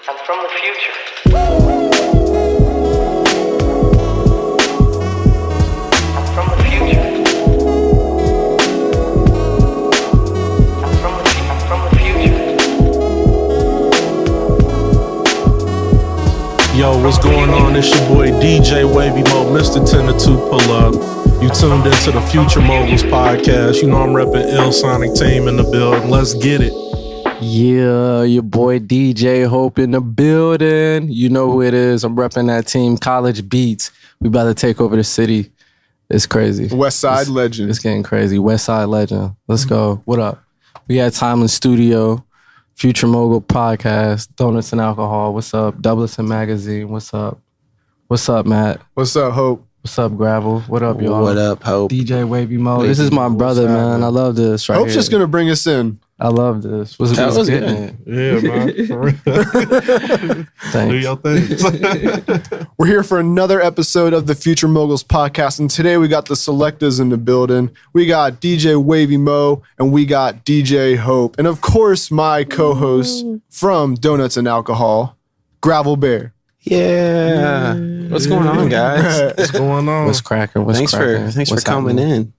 I'm from the future. I'm from the future. I'm from the future. Yo, what's going on? It's your boy DJ Wavy Moe, Mr. 10 to 2 pull up. You tuned into the Future Moguls podcast. You know I'm repping Illsonic team in the building. Let's get it. Yeah, your boy DJ Hope in the building. You know who it is. I'm repping that team, College Beats. We about to take over the city. It's crazy. West Side Legend. It's getting crazy. West Side Legend. Let's go. What up? We had time in studio. Future Mogul podcast. Donuts and Alcohol. What's up? DBLCIN magazine. What's up? What's up, Matt? What's up, Hope? What's up, Gravel? What up, y'all? What up, Hope? DJ Wavy Moe. This is my brother, man. I love this right Hope's here. just going to bring us in. I love this. That was good. Yeah, man. For real. Thanks. Do your thing. We're here for another episode of the Future Moguls podcast, and today we got the Selectas in the building. We got DJ Wavy Moe, and we got DJ Hope. And of course, my co-host from Donuts and Alcohol, Graval Baehr. Yeah. What's going on, guys? What's going on? What's cracking? Thanks for coming in.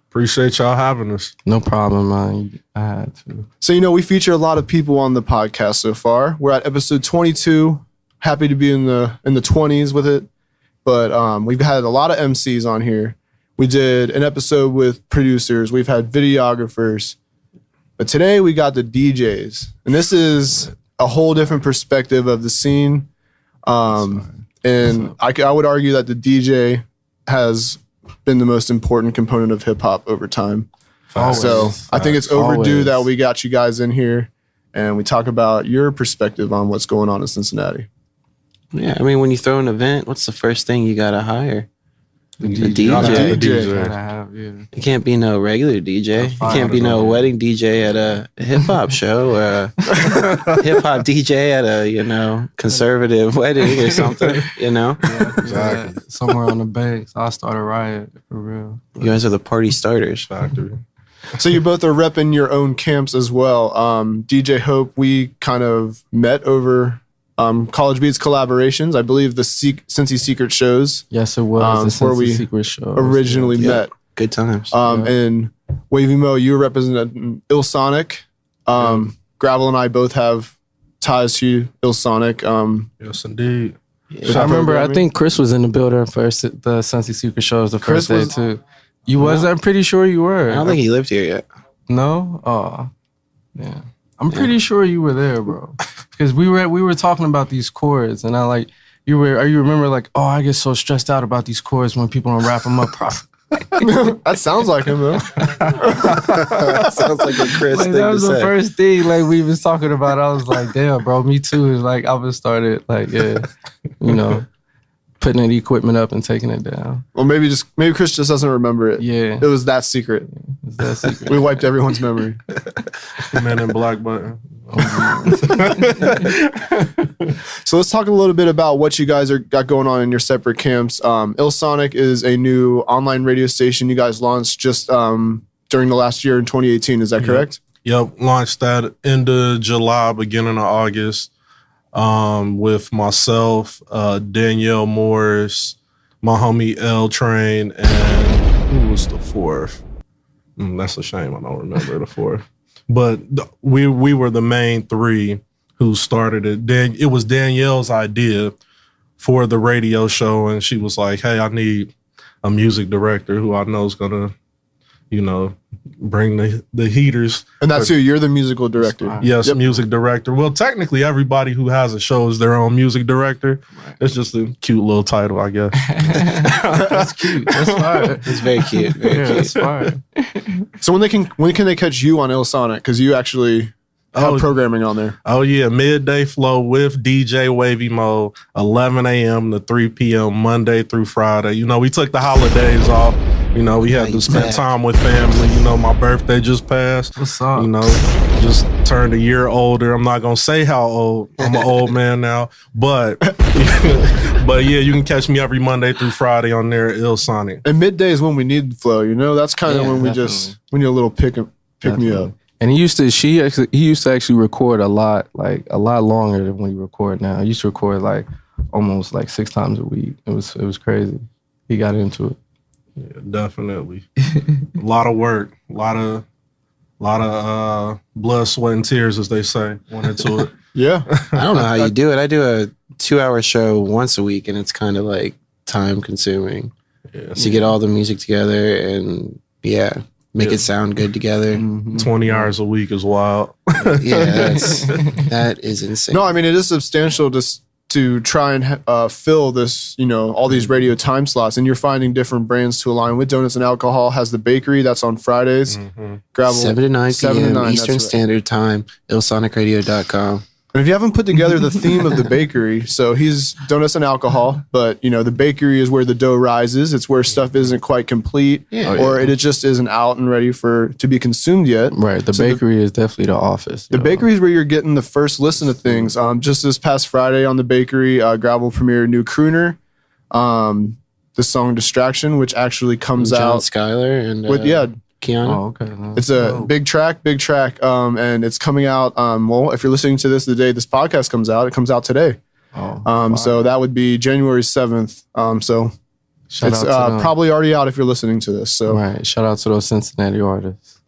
Appreciate y'all having us. No problem, man. I had to. So, you know, we feature a lot of people on the podcast so far. We're at episode 22. Happy to be in the 20s with it. But we've had a lot of MCs on here. We did an episode with producers. We've had videographers. But today we got the DJs. And this is a whole different perspective of the scene. And I would argue that the DJ has been the most important component of hip hop over time. So I think it's overdue that we got you guys in here and we talk about your perspective on what's going on in Cincinnati. Yeah, I mean, when you throw an event, what's the first thing you gotta hire? The DJ. It can't be no regular DJ. It can't be no wedding DJ at a hip hop show or a hip hop DJ at a, conservative wedding or something, Yeah, exactly. Somewhere on the banks. I'll start a riot, for real. You guys are the party starters. Factory. So you both are repping your own camps as well. DJ Hope, we kind of met over College Beats collaborations. I believe the Cincy Secret shows. Yes, it was. Where we Secret show originally met. Good times. And Wavy Moe, you represent Illsonic. Gravel and I both have ties to Illsonic. Yes, indeed. Yeah. I remember, I think Chris was in the building for the Cincy Secret shows the first day too. You was? I'm pretty sure you were. I don't think he lived here yet. No? Oh, yeah. I'm pretty sure you were there, bro. Because we were talking about these chords, and you remember I get so stressed out about these chords when people don't wrap them up properly. That sounds like him, though. Sounds like a Chris thing that was to the say. first thing we was talking about. I was like, damn, bro, me too. I was started putting the equipment up and taking it down. Well, maybe Chris just doesn't remember it. Yeah. It was that secret. It's that secret. We wiped everyone's memory. Man in Black button. So let's talk a little bit about what you guys got going on in your separate camps. Illsonic is a new online radio station you guys launched just during the last year in 2018. Is that correct? Yep. Launched that end of July, beginning of August. With myself, Danielle Morris, my homie L Train, and who was the fourth? That's a shame I don't remember the fourth. But we were the main three who started it. It was Danielle's idea for the radio show, and she was like, hey, I need a music director who I know is going to, bring the heaters. And that's who, you're the musical director. Yes, music director. Well, technically, everybody who has a show is their own music director. Right. It's just a cute little title, I guess. That's cute. That's fine. It's very cute. Very cute. That's fine. So when can they catch you on Illsonic? Because you actually have programming on there. Oh, yeah. Midday Flow with DJ Wavy Moe, 11 a.m. to 3 p.m. Monday through Friday. We took the holidays off. We had to spend time with family. My birthday just passed. What's up? Just turned a year older. I'm not going to say how old. I'm an old man now. But yeah, you can catch me every Monday through Friday on there at Illsonic. And midday is when we need the flow, That's kind of when we need a little pick me up. And he used to actually record a lot longer than when he record now. He used to record like almost like 6 times a week. It was crazy. He got into it. Yeah, definitely. A lot of work, a lot of blood, sweat, and tears, as they say, went into it. Yeah. I don't know how you do it. I do a 2-hour show once a week, and it's kind of like time consuming. Yeah. So you get all the music together and make it sound good together. 20 hours a week is wild. Yeah, that is insane. No, I mean, it is substantial to try and fill this, all these radio time slots, and you're finding different brands to align with. Donuts and Alcohol has the bakery that's on Fridays. Gravel 7 to 9 p.m. Eastern Standard Time, illsonicradio.com. And if you haven't put together the theme of the bakery, so he's Donuts and Alcohol, but the bakery is where the dough rises. It's where stuff isn't quite complete, or it just isn't out and ready to be consumed yet. Right. The bakery is definitely the office. The bakery is where you're getting the first listen to things. Just this past Friday on the bakery, Gravel premiered a new crooner, the song "Distraction," which actually comes John out Skyler and with Keanu. Oh, okay. It's a big track, and it's coming out. Well, if you're listening to this the day this podcast comes out, it comes out today. So that would be January 7th. So it's probably already out if you're listening to this. So right, shout out to those Cincinnati artists.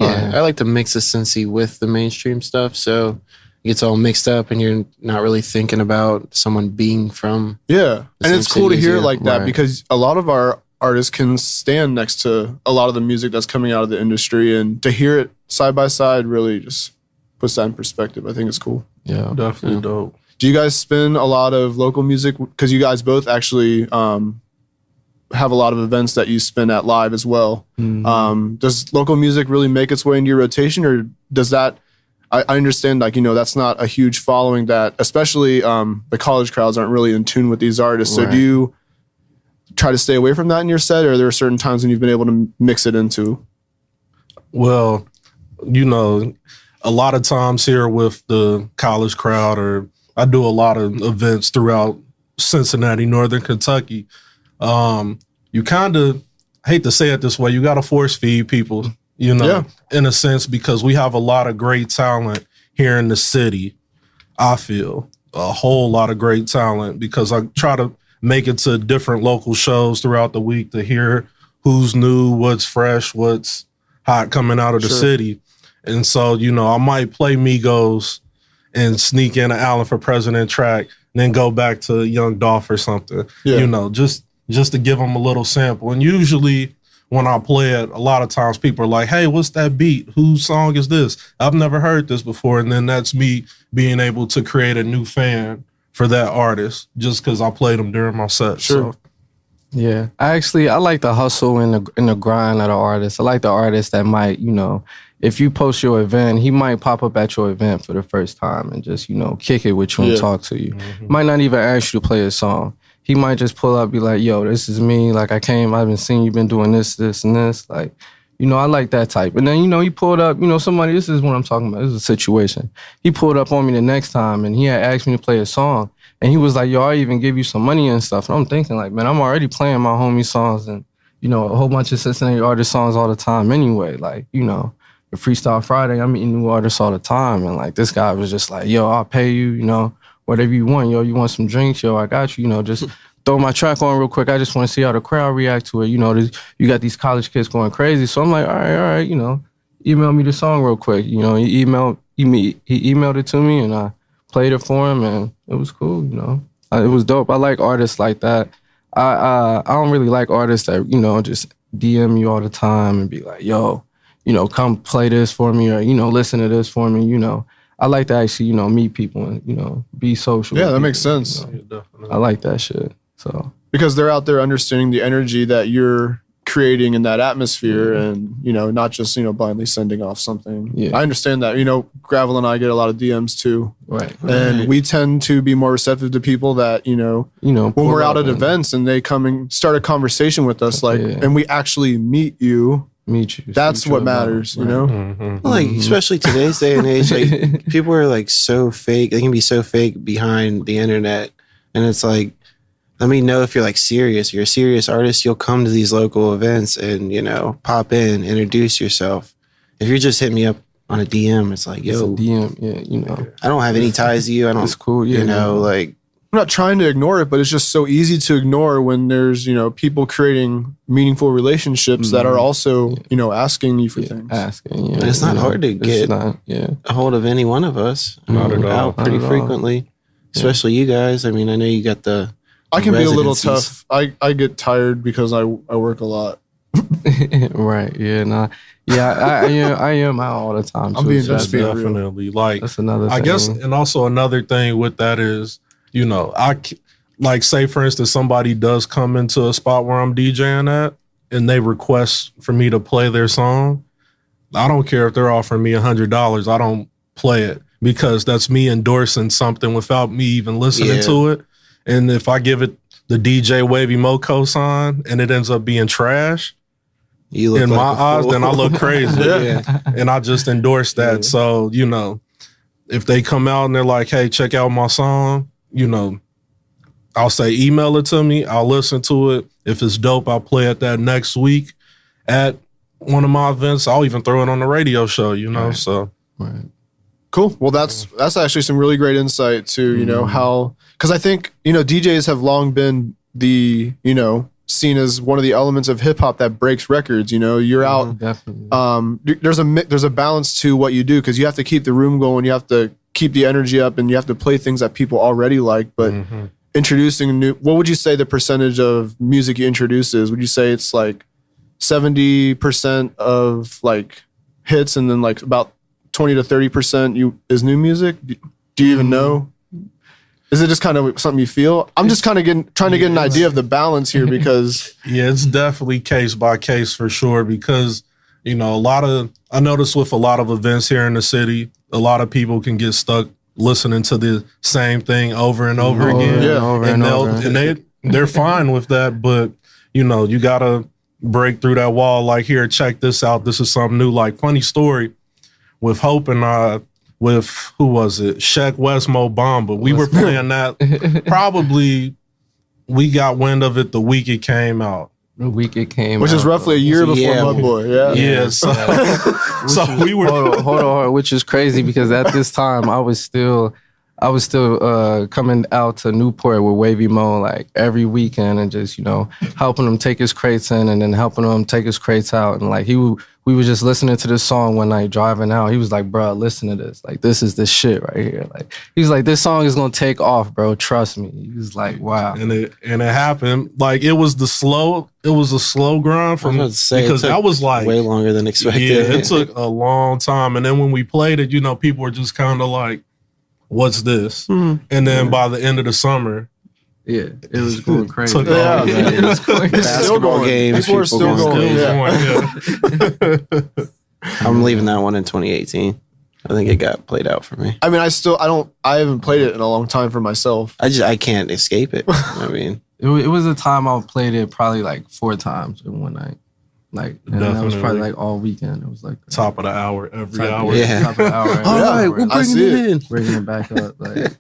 Yeah, I like to mix the Cincy with the mainstream stuff, so it gets all mixed up, and you're not really thinking about someone being from. Yeah, and it's cool to hear it like that, right, because a lot of our artists can stand next to a lot of the music that's coming out of the industry, and to hear it side by side really just puts that in perspective. I think it's cool. Yeah, Definitely dope. Do you guys spin a lot of local music? Because you guys both actually have a lot of events that you spin at live as well. Does local music really make its way into your rotation, or does that? I understand, that's not a huge following that, especially the college crowds aren't really in tune with these artists. So do you try to stay away from that in your set, or are there certain times when you've been able to mix it into? Well, a lot of times here with the college crowd, or I do a lot of events throughout Cincinnati, Northern Kentucky. You kind of, hate to say it this way, you got to force feed people, in a sense, because we have a lot of great talent here in the city. I feel a whole lot of great talent, because I try to make it to different local shows throughout the week to hear who's new, what's fresh, what's hot coming out of the city. And so, I might play Migos and sneak in an Allen for President track, and then go back to Young Dolph or something, just to give them a little sample. And usually when I play it, a lot of times people are like, hey, what's that beat? Whose song is this? I've never heard this before. And then that's me being able to create a new fan for that artist, just because I played them during my set. Sure. So. Yeah, I like the hustle and the grind of the artist. I like the artist that might, if you post your event, he might pop up at your event for the first time and just, kick it with you and talk to you. Might not even ask you to play a song. He might just pull up, be like, yo, this is me. Like, I've been seeing you been doing this, this, and this. Like, I like that type. And then, he pulled up, somebody, this is what I'm talking about. This is a situation. He pulled up on me the next time, and he had asked me to play a song. And he was like, yo, I even give you some money and stuff. And I'm thinking, like, man, I'm already playing my homie songs and, a whole bunch of Cincinnati artist songs all the time anyway. Like, the Freestyle Friday, I'm meeting new artists all the time. And, like, this guy was just like, yo, I'll pay you, whatever you want. Yo, you want some drinks? Yo, I got you, just throw my track on real quick. I just want to see how the crowd react to it. You got these college kids going crazy. So I'm like, all right, email me the song real quick. He emailed it to me, and I played it for him, and it was cool, It was dope. I like artists like that. I don't really like artists that, just DM you all the time and be like, yo, come play this for me, or, listen to this for me, I like to actually, meet people and, be social. Yeah, that makes sense. I like that shit. So because they're out there understanding the energy that you're creating in that atmosphere, and not just blindly sending off something. I understand that. Gravel and I get a lot of DMs too, right? And we tend to be more receptive to people that when we're out at events and they come and start a conversation with us, like, and we actually meet you. That's what matters, Like, especially today's day and age, like, people are like so fake. They can be so fake behind the internet, and it's like, let me know if you're like serious. You're a serious artist. You'll come to these local events and pop in, introduce yourself. If you're just hitting me up on a DM. It's like, It's a yo, DM, yeah, you know. I don't have any ties to you. I don't. It's cool, yeah. You know, like I'm not trying to ignore it, but it's just so easy to ignore when there's, you know, people creating meaningful relationships that are also, you know, asking you for things. Asking, yeah. it's not hard to get a hold of any one of us. Not at all. Out pretty Not at all. frequently, especially you guys. I mean, I know you got the. I can be a little residencies. tough. I get tired because I work a lot. Right, yeah, nah. Yeah, I am out all the time. I'm too, being so just that's- being real. Definitely. Like, That's another thing. I guess, and also another thing with that is, you know, like say for instance, somebody does come into a spot where I'm DJing at and they request for me to play their song. I don't care if they're offering me $100. I don't play it because that's me endorsing something without me even listening to it. And if I give it the DJ Wavy Moe cosign and it ends up being trash, You look in like my a eyes, fool. then I look crazy. Yeah. And I just endorse that. Yeah. So, you know, if they come out and they're like, hey, check out my song, you know, I'll say email it to me. I'll listen to it. If it's dope, I'll play it that next week at one of my events. I'll even throw it on the radio show, you know. Right. So Right. Cool. Well, that's actually some really great insight to, you know, how, because I think, you know, DJs have long been the, you know, seen as one of the elements of hip hop that breaks records. You know, you're out. Definitely. There's a balance to what you do because you have to keep the room going. You have to keep the energy up, and you have to play things that people already like. But introducing new, what would you say the percentage of music you introduce is? Would you say it's like 70% of like hits, and then like about 20 to 30% is new music? Do you even know? Is it just kind of something you feel? I'm just kind of trying to get an idea of the balance here because yeah, it's definitely case by case for sure because, you know, I notice with a lot of events here in the city, a lot of people can get stuck listening to the same thing over and over again. Yeah. They're fine with that, but you know, you gotta break through that wall. Like, here, check this out. This is something new. Like, funny story with Hope and with who was it? Sheck West Mo Bamba. We were playing that. Probably we got wind of it the week it came out. The week it came, which out, is roughly a year before Mud Boy. Yeah. Yeah. So we were hold on, which is crazy because at this time I was still coming out to Newport with Wavy Moe like every weekend and just, you know, helping him take his crates in and then helping him take his crates out. And like we were just listening to this song one night driving out. He was like, bro, listen to this. Like, this is this shit right here. Like, he's like, this song is gonna take off, bro. Trust me. He was like, wow. And it happened. Like, it was a slow grind from because that was like way longer than expected. Yeah, it took a long time. And then when we played it, you know, people were just kind of like, what's this? And then by the end of the summer, yeah, it was going crazy. Took off. It was going crazy. Basketball games, People are still going. Yeah. I'm leaving that one in 2018. I think it got played out for me. I mean, I haven't played it in a long time for myself. I can't escape it. I mean, it was a time I played it probably like 4 times in one night. Like, and that was probably like all weekend. It was like top of the hour, every hour. Yeah. Top of the hour. All right, we're bringing it in. Bringing it back up. Like,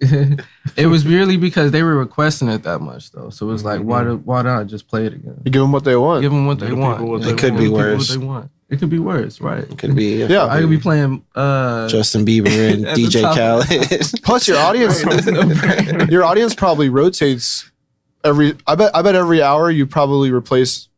it was really because they were requesting it that much though. So it was like, why not just play it again? You give them what they want. Give them what they want. It could be worse. What they want. It could be worse, right? It could be. Yeah. I could be playing Justin Bieber and at the DJ top. Khaled. Plus, your audience probably rotates I bet every hour you probably replace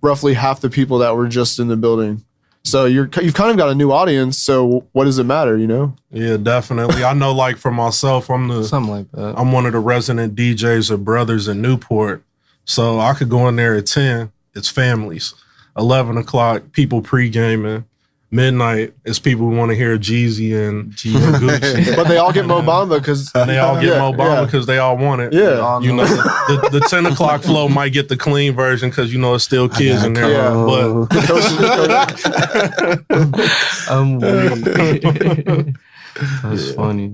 roughly half the people that were just in the building. So you've kind of got a new audience. So what does it matter, you know? Yeah, definitely. I know, like, for myself, something like that. I'm one of the resident DJs of Brothers in Newport. So I could go in there at 10. It's families. 11 o'clock, people pre-gaming. Midnight, it's people who want to hear Jeezy and Gucci. But they all get Mo Bamba because They all get Mo Bamba because they all want it. Yeah. You know, the 10 o'clock flow might get the clean version because, you know, it's still kids in there. Yeah. But That's funny.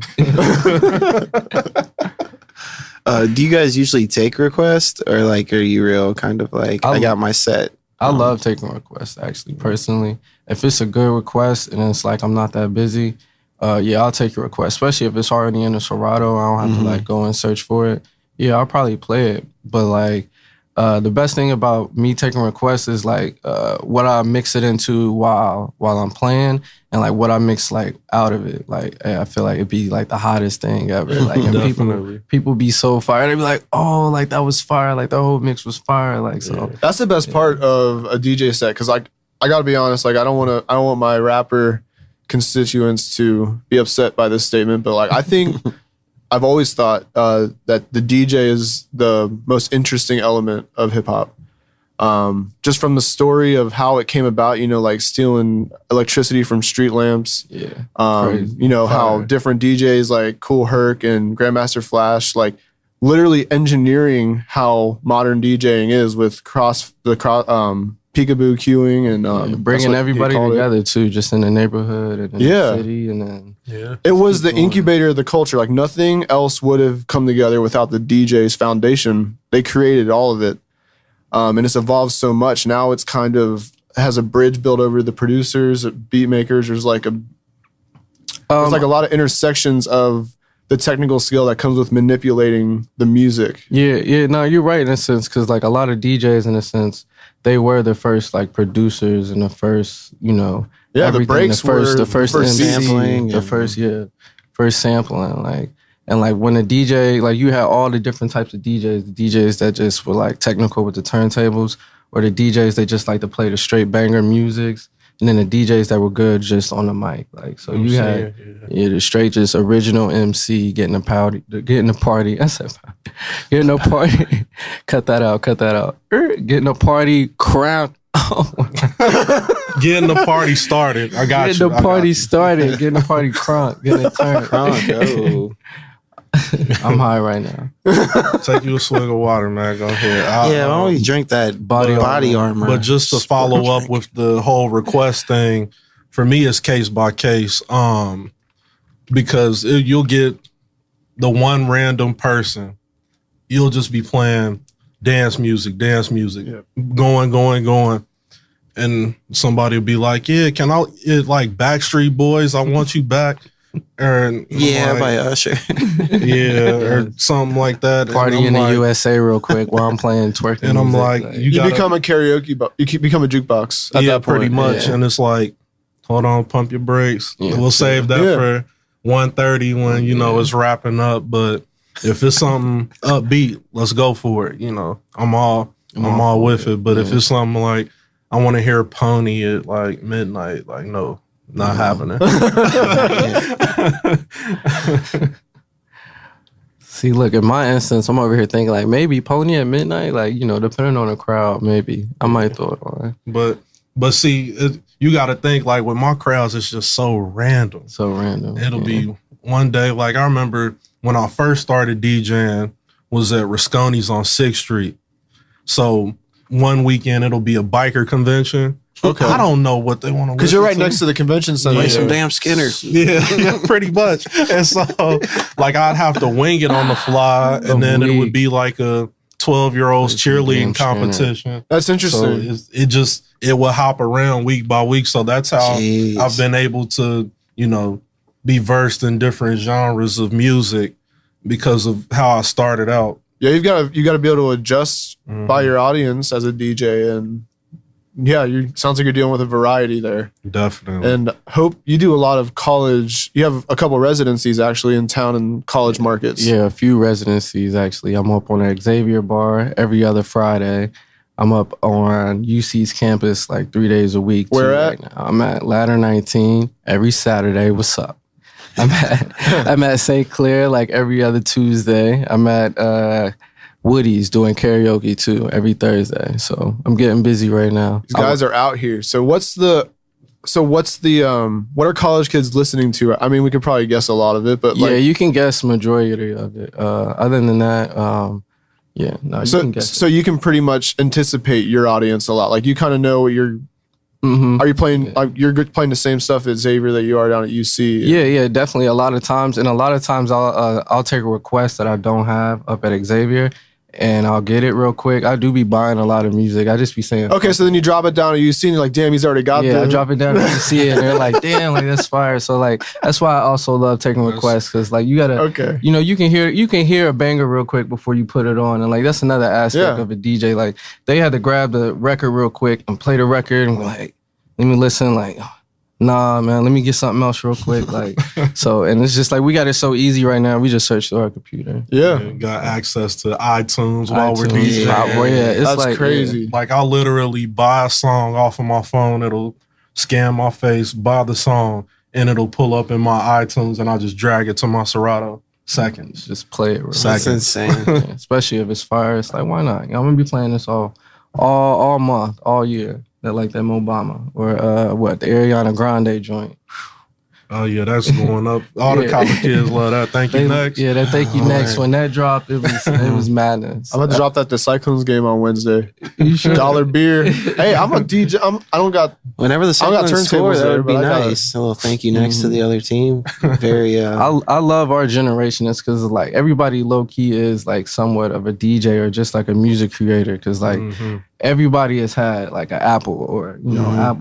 Do you guys usually take requests or like are you real kind of like I got my set? I love taking requests, actually, personally. If it's a good request and it's like I'm not that busy, yeah, I'll take a request, especially if it's already in the Serato. I don't have to like go and search for it. Yeah, I'll probably play it. But like, the best thing about me taking requests is like what I mix it into while I'm playing, and like what I mix like out of it. Like I feel like it'd be like the hottest thing ever. Like and people be so fire. They be like, oh, like that was fire. Like the whole mix was fire. Like so. That's the best part of a DJ set, because like I gotta be honest. Like I don't want my rapper constituents to be upset by this statement, but like I think. I've always thought that the DJ is the most interesting element of hip hop. Just from the story of how it came about, you know, like stealing electricity from street lamps. Yeah. You know, how different DJs like Kool Herc and Grandmaster Flash, like literally engineering how modern DJing is with peekaboo queuing and bringing everybody together too, just in the neighborhood and in the city, and then it was the incubator of the culture. Like nothing else would have come together without the DJ's foundation. They created all of it, and it's evolved so much. Now it's kind of has a bridge built over the producers, beat makers. There's like a lot of intersections of the technical skill that comes with manipulating the music. Yeah. No, you're right in a sense, because like a lot of DJs, in a sense, they were the first like producers and the first, you know, the breaks the first MC, sampling, first sampling, like, and like when a DJ, like you had all the different types of DJs, the DJs that just were like technical with the turntables, or the DJs that just like to play the straight banger musics, and then the DJs that were good just on the mic, like so you had the straight just original MC getting the party. I said, getting a party. Cut that out. Getting a party crown. Getting the party started. I got Getting the party started. Getting the party crunk. Getting it turned. Oh. I'm high right now. Take you a swig of water, man. Go ahead. I always drink that body armor. But just to follow up with the whole request thing, for me it's case by case. Because you'll get the one random person, you'll just be playing dance music, going. And somebody will be like, yeah, can I, like Backstreet Boys, I Want You Back. And by Usher. or something like that. Party in the USA real quick while I'm playing twerking. And I'm like, you become a karaoke, you become a jukebox at that point. Pretty much. Yeah. And it's like, hold on, pump your brakes. Yeah. We'll save that for 1:30 when, you know, it's wrapping up. But if it's something upbeat, let's go for it. You know, I'm all with it. But if it's something like, I want to hear Pony at like midnight, like, no. Not happening. See, look, in my instance, I'm over here thinking like maybe Pony at midnight, like, you know, depending on the crowd, maybe I might throw it on. But see, you got to think like with my crowds, it's just so random. It'll be one day. Like I remember when I first started DJing was at Rasconi's on 6th Street. So one weekend it'll be a biker convention. Okay. I don't know what they want to because you're right next to the convention center. Like some damn Skinners. Yeah, pretty much. And so, like, I'd have to wing it on the fly, and then it would be like a 12-year-old's cheerleading competition. That's interesting. So it will hop around week by week. So that's how I've been able to, you know, be versed in different genres of music because of how I started out. Yeah, you got to be able to adjust by your audience as a DJ and. Yeah, sounds like you're dealing with a variety there. Definitely. And Hope, you do a lot of college. You have a couple residencies actually in town and college markets. Yeah, a few residencies actually. I'm up on the Xavier bar every other Friday. I'm up on UC's campus like 3 days a week. Where at? Right now. I'm at Ladder 19 every Saturday. What's up? I'm at St. Clair like every other Tuesday. I'm at Woody's doing karaoke too every Thursday. So I'm getting busy right now. These guys are out here. So what are college kids listening to? I mean, we could probably guess a lot of it, but yeah, you can guess majority of it. Other than that, you can guess. So you can pretty much anticipate your audience a lot. Like you kind of know what you're. Mm-hmm. Are you playing? You're playing the same stuff at Xavier that you are down at UC. Yeah, definitely. A lot of times I'll take a request that I don't have up at Xavier, and I'll get it real quick. I do be buying a lot of music. I just be saying, okay, so then you drop it down and you see it, you're like, damn, he's already got yeah, this. I drop it down and you see it, and they're like, damn, like that's fire. So like that's why I also love taking requests, because like you gotta, you know, you can hear a banger real quick before you put it on, and like that's another aspect of a DJ. Like they had to grab the record real quick and play the record and be like, let me listen, like. Nah, man, let me get something else real quick. Like, so, and it's just like we got it so easy right now. We just search through our computer. Yeah. Got access to iTunes while we're DJing. Yeah, it's that's like, crazy. Like, I'll literally buy a song off of my phone. It'll scan my face, buy the song, and it'll pull up in my iTunes, and I'll just drag it to my Serato. Seconds. Just play it real quick. That's insane. Yeah, especially if it's fire. It's like, why not? I'm going to be playing this all month, all year. That like that Mobama or the Ariana Grande joint. Oh yeah, that's going up. All the college kids love that. Thank you next. Yeah, that thank you next. When that dropped, it was madness. I'm gonna drop that the Cyclones game on Wednesday. You sure? $1 beer. Hey, I'm a DJ. I don't got. Whenever the I don't got Cyclones score, turntables that there, would be but I got nice. A little thank you next to the other team. Very. I love our generation. It's because like everybody low key is like somewhat of a DJ or just like a music creator. Because like everybody has had like an Apple or you know an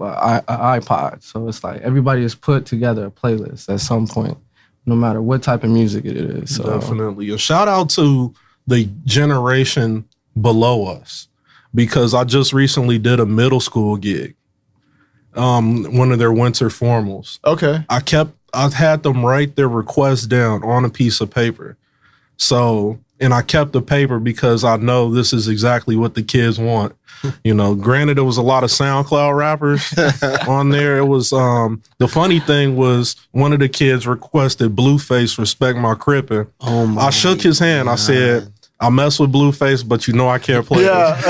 iPod. So it's like everybody has put together a playlist at some point, no matter what type of music it is. So Definitely. A shout out to the generation below us, because I just recently did a middle school gig. One of their winter formals. Okay. I had them write their request down on a piece of paper. So, and I kept the paper because I know this is exactly what the kids want. You know, granted, there was a lot of SoundCloud rappers on there. It was, the funny thing was one of the kids requested Blueface Respect My Crippin'. Oh my I shook his hand. God. I said, I mess with Blueface, but you know I can't play this.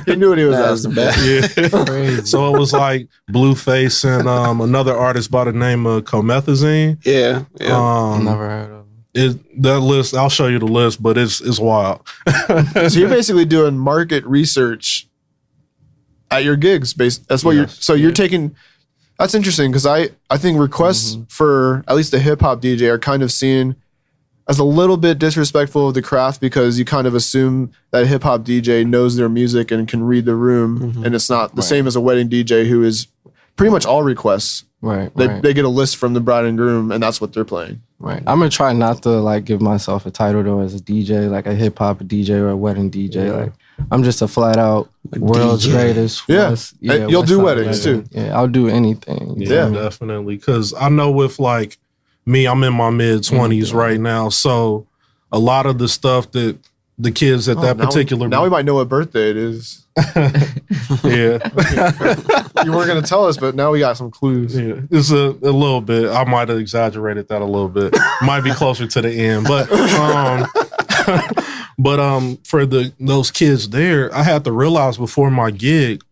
He knew what he was asking. Yeah. crazy. So it was like Blueface and another artist by the name of Comethazine. Yeah. Never heard of. That list, I'll show you the list, but it's wild. So you're basically doing market research at your gigs. That's what you're taking. That's interesting because I think requests for at least a hip hop DJ are kind of seen as a little bit disrespectful of the craft, because you kind of assume that a hip hop DJ knows their music and can read the room, and it's not the same as a wedding DJ who is pretty much all requests. Right. They get a list from the bride and groom, and that's what they're playing. Right. I'm gonna try not to like give myself a title though as a DJ, like a hip hop DJ or a wedding DJ. Like I'm just a flat out world's greatest. Yeah. You'll do weddings too. Yeah, I'll do anything. Yeah, definitely. Because I know with like me, I'm in my mid 20s right now, so a lot of the stuff that the kids at that particular now we might know what birthday it is. Yeah. You weren't gonna tell us, but now we got some clues. Yeah, it's a little bit. I might have exaggerated that a little bit. Might be closer to the end, but for those kids there, I had to realize before my gig,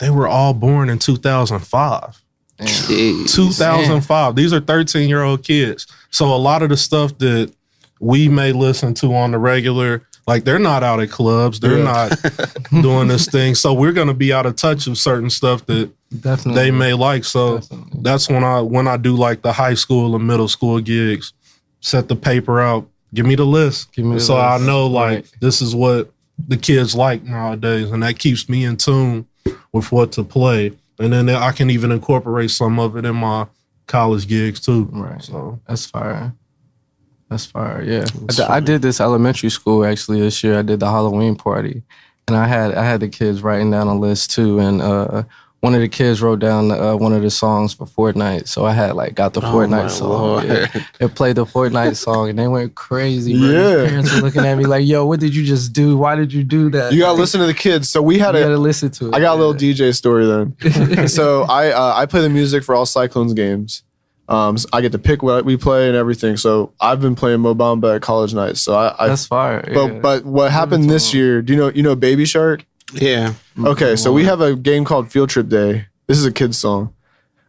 they were all born in 2005. 2005. These are 13-year-old kids. So a lot of the stuff that we may listen to on the regular, like they're not out at clubs, they're not doing this thing. So we're gonna be out of touch with certain stuff that they may like. So that's when I do like the high school and middle school gigs, set the paper out, give me the list. So I know like this is what the kids like nowadays, and that keeps me in tune with what to play. And then I can even incorporate some of it in my college gigs too. Right. So that's fire. That's fire, yeah. I did this elementary school actually this year. I did the Halloween party, and I had the kids writing down a list too. And one of the kids wrote down one of the songs for Fortnite, so I had got the Fortnite song. Yeah. It played the Fortnite song, and they went crazy. Bro. Yeah, his parents were looking at me like, "Yo, what did you just do? Why did you do that?" You gotta listen to the kids. So we had to listen to it. I got a little DJ story then. So I play the music for all Cyclones games. So I get to pick what we play and everything. So I've been playing Mobamba at college nights. So that's fire. But what happened this year? Do you know Baby Shark? Yeah. Okay, so we have a game called Field Trip Day. This is a kid's song.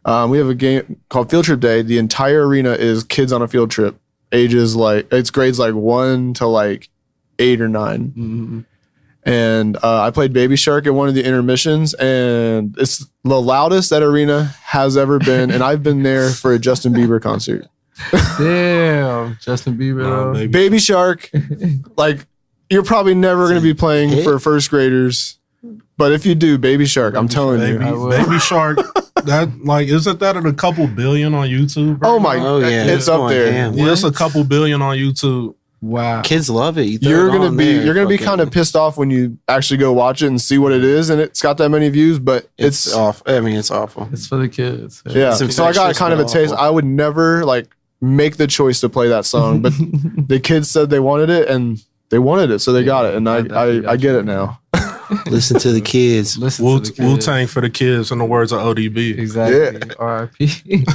We have a game called Field Trip Day. The entire arena is kids on a field trip. Ages it's grades 1 to 8 or 9. Mm-hmm. And I played Baby Shark at one of the intermissions, and it's the loudest that arena has ever been. And I've been there for a Justin Bieber concert. Damn, Justin Bieber. though. Baby Shark. Like, you're probably never going to be playing for first graders. But if you do, Baby Shark, I'm telling you. Baby Shark, that like isn't that at a couple billion on YouTube? Oh my, it's up there. Yeah, it's a couple billion on YouTube. Wow, kids love it. You're gonna be kind of pissed off when you actually go watch it and see what it is, and it's got that many views, but it's off. I mean, it's awful. It's for the kids. Yeah, so I got kind of a taste. I would never like make the choice to play that song, but the kids said they wanted it, and they wanted it, so they got it, and I get it now. Listen to the kids. Wu-Tang for the kids, in the words of ODB. Exactly. Yeah. R.I.P.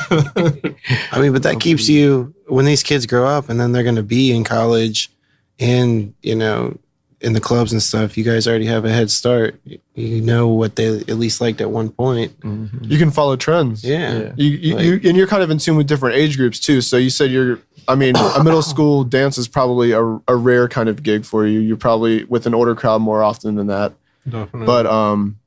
I mean, but that keeps you, when these kids grow up and then they're going to be in college and, you know, in the clubs and stuff, you guys already have a head start. You know what they at least liked at one point. Mm-hmm. You can follow trends. Yeah. And you're kind of in tune with different age groups too. So you said a middle school dance is probably a rare kind of gig for you. You're probably with an older crowd more often than that. Definitely. But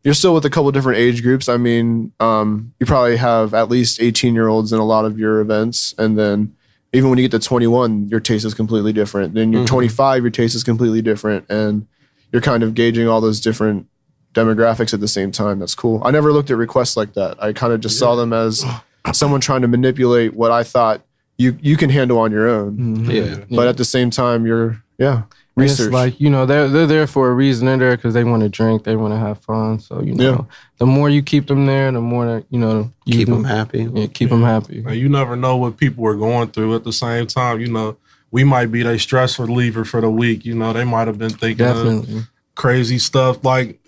you're still with a couple different age groups. I mean, you probably have at least 18-year-olds in a lot of your events. And then even when you get to 21, your taste is completely different. Then you're 25, your taste is completely different. And you're kind of gauging all those different demographics at the same time. That's cool. I never looked at requests like that. I kind of just saw them as someone trying to manipulate what I thought you can handle on your own. Mm-hmm. Yeah. But at the same time, research. It's like, you know, they're there for a reason. They're there because they want to drink, they want to have fun. So, you know, the more you keep them there, the more that, you know, you keep them happy. Yeah, keep them happy. And you never know what people are going through at the same time. You know, we might be their stress reliever for the week. You know, they might have been thinking of crazy stuff. Like,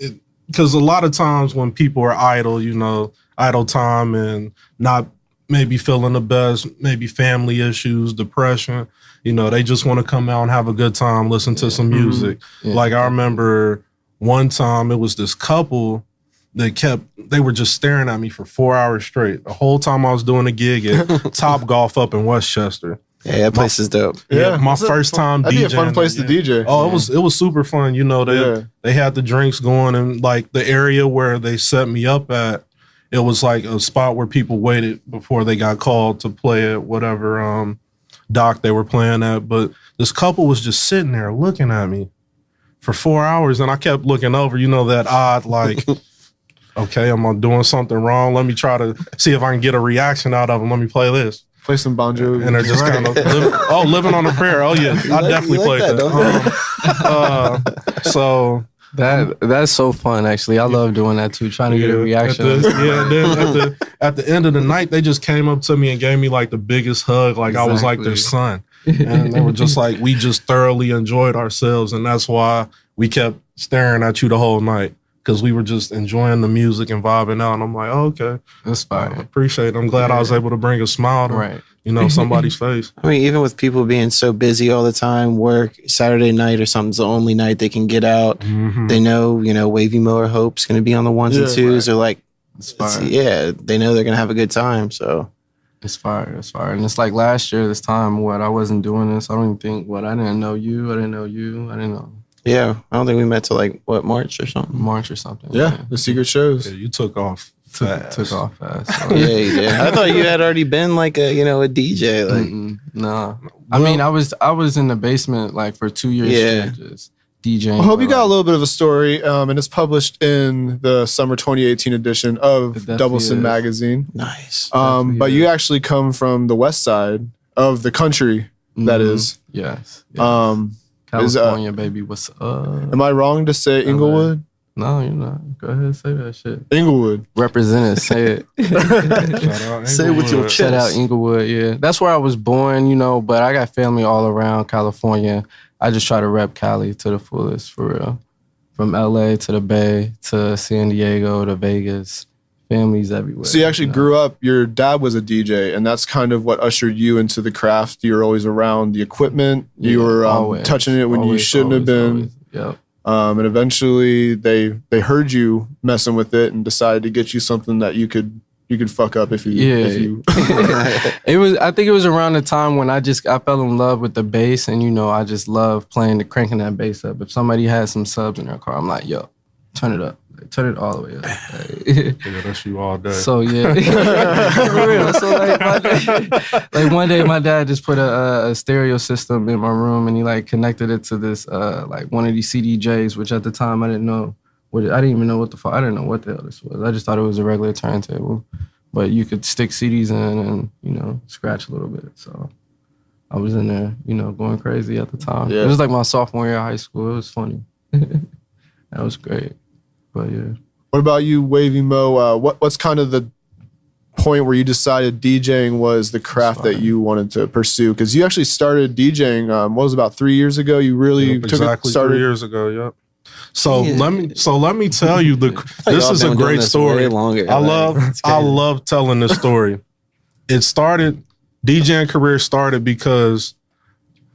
because a lot of times when people are idle, you know, idle time and not maybe feeling the best, maybe family issues, depression, you know, they just want to come out and have a good time, listen to some music. Yeah. Like I remember one time it was this couple that they were just staring at me for 4 hours straight. The whole time I was doing a gig at Top Golf up in Westchester. Yeah, that place is dope. Yeah, my first time DJing. That'd be a fun place to DJ. Oh, it was super fun. You know, they had the drinks going, and like the area where they set me up at, it was like a spot where people waited before they got called to play at whatever dock they were playing at. But this couple was just sitting there looking at me for 4 hours, and I kept looking over, you know, that odd like, okay, am I doing something wrong? Let me try to see if I can get a reaction out of them. Let me play this. Play some Bon Jovi. And they're just kind of living on a prayer. Oh yeah, I definitely played that. So that's so fun. Actually, I love doing that too. Trying to get a reaction. And then at the end of the night, they just came up to me and gave me like the biggest hug, like I was like their son. And they were just like, we just thoroughly enjoyed ourselves, and that's why we kept staring at you the whole night. Because we were just enjoying the music and vibing out. And I'm like, oh, okay. That's fine. I appreciate it. I'm glad I was able to bring a smile to, you know, somebody's face. I mean, even with people being so busy all the time, work, Saturday night or something's the only night they can get out. Mm-hmm. They know, you know, Wavy Moe or Hope's going to be on the ones and twos. Or like, they know they're going to have a good time. So it's fire. It's fire. And it's like last year, this time, I wasn't doing this. I don't even think, I didn't know you. I didn't know you. I didn't know. Yeah, I don't think we met till like March or something. Yeah, the secret shows. Yeah, you took off fast. Took off fast. So. Yeah, you did. I thought you had already been like a DJ. Like, no. I mean, I was in the basement like for 2 years. Straight, just DJing. I hope you got a little bit of a story, and it's published in the summer 2018 edition of DBLCIN magazine. Nice. But you actually come from the west side of the country. That is. Yes. California, baby, what's up? Am I wrong to say Inglewood? No, you're not. Go ahead, say that shit. Inglewood. Represent it, say it. Say it with your chest. Shout out Inglewood, yeah. That's where I was born, you know, but I got family all around California. I just try to rep Cali to the fullest, for real. From LA to the Bay to San Diego to Vegas. Families everywhere. So you actually grew up, your dad was a DJ, and that's kind of what ushered you into the craft. You were always around the equipment. You were touching it when you shouldn't have been. Yep. And eventually they heard you messing with it and decided to get you something that you could fuck up if you I think it was around the time when I fell in love with the bass, and you know, I just love cranking that bass up. If somebody had some subs in their car, I'm like, yo, turn it up. Like, turn it all the way up. Yeah, that's you all day. So yeah, for real. So like one day, my dad just put a stereo system in my room, and he like connected it to this like one of these CDJs, which at the time I didn't know what. I didn't even know what the fuck. I didn't know what the hell this was. I just thought it was a regular turntable, but you could stick CDs in and scratch a little bit. So I was in there, going crazy at the time. Yeah. It was like my sophomore year of high school. It was funny. That was great. But yeah. What about you, Wavy Moe? What's kind of the point where you decided DJing was the craft that you wanted to pursue? Because you actually started DJing, what was it, about 3 years ago? You really exactly started 3 years ago. Yep. So let me tell you this is a great story. I love telling this story. It started, DJing career started because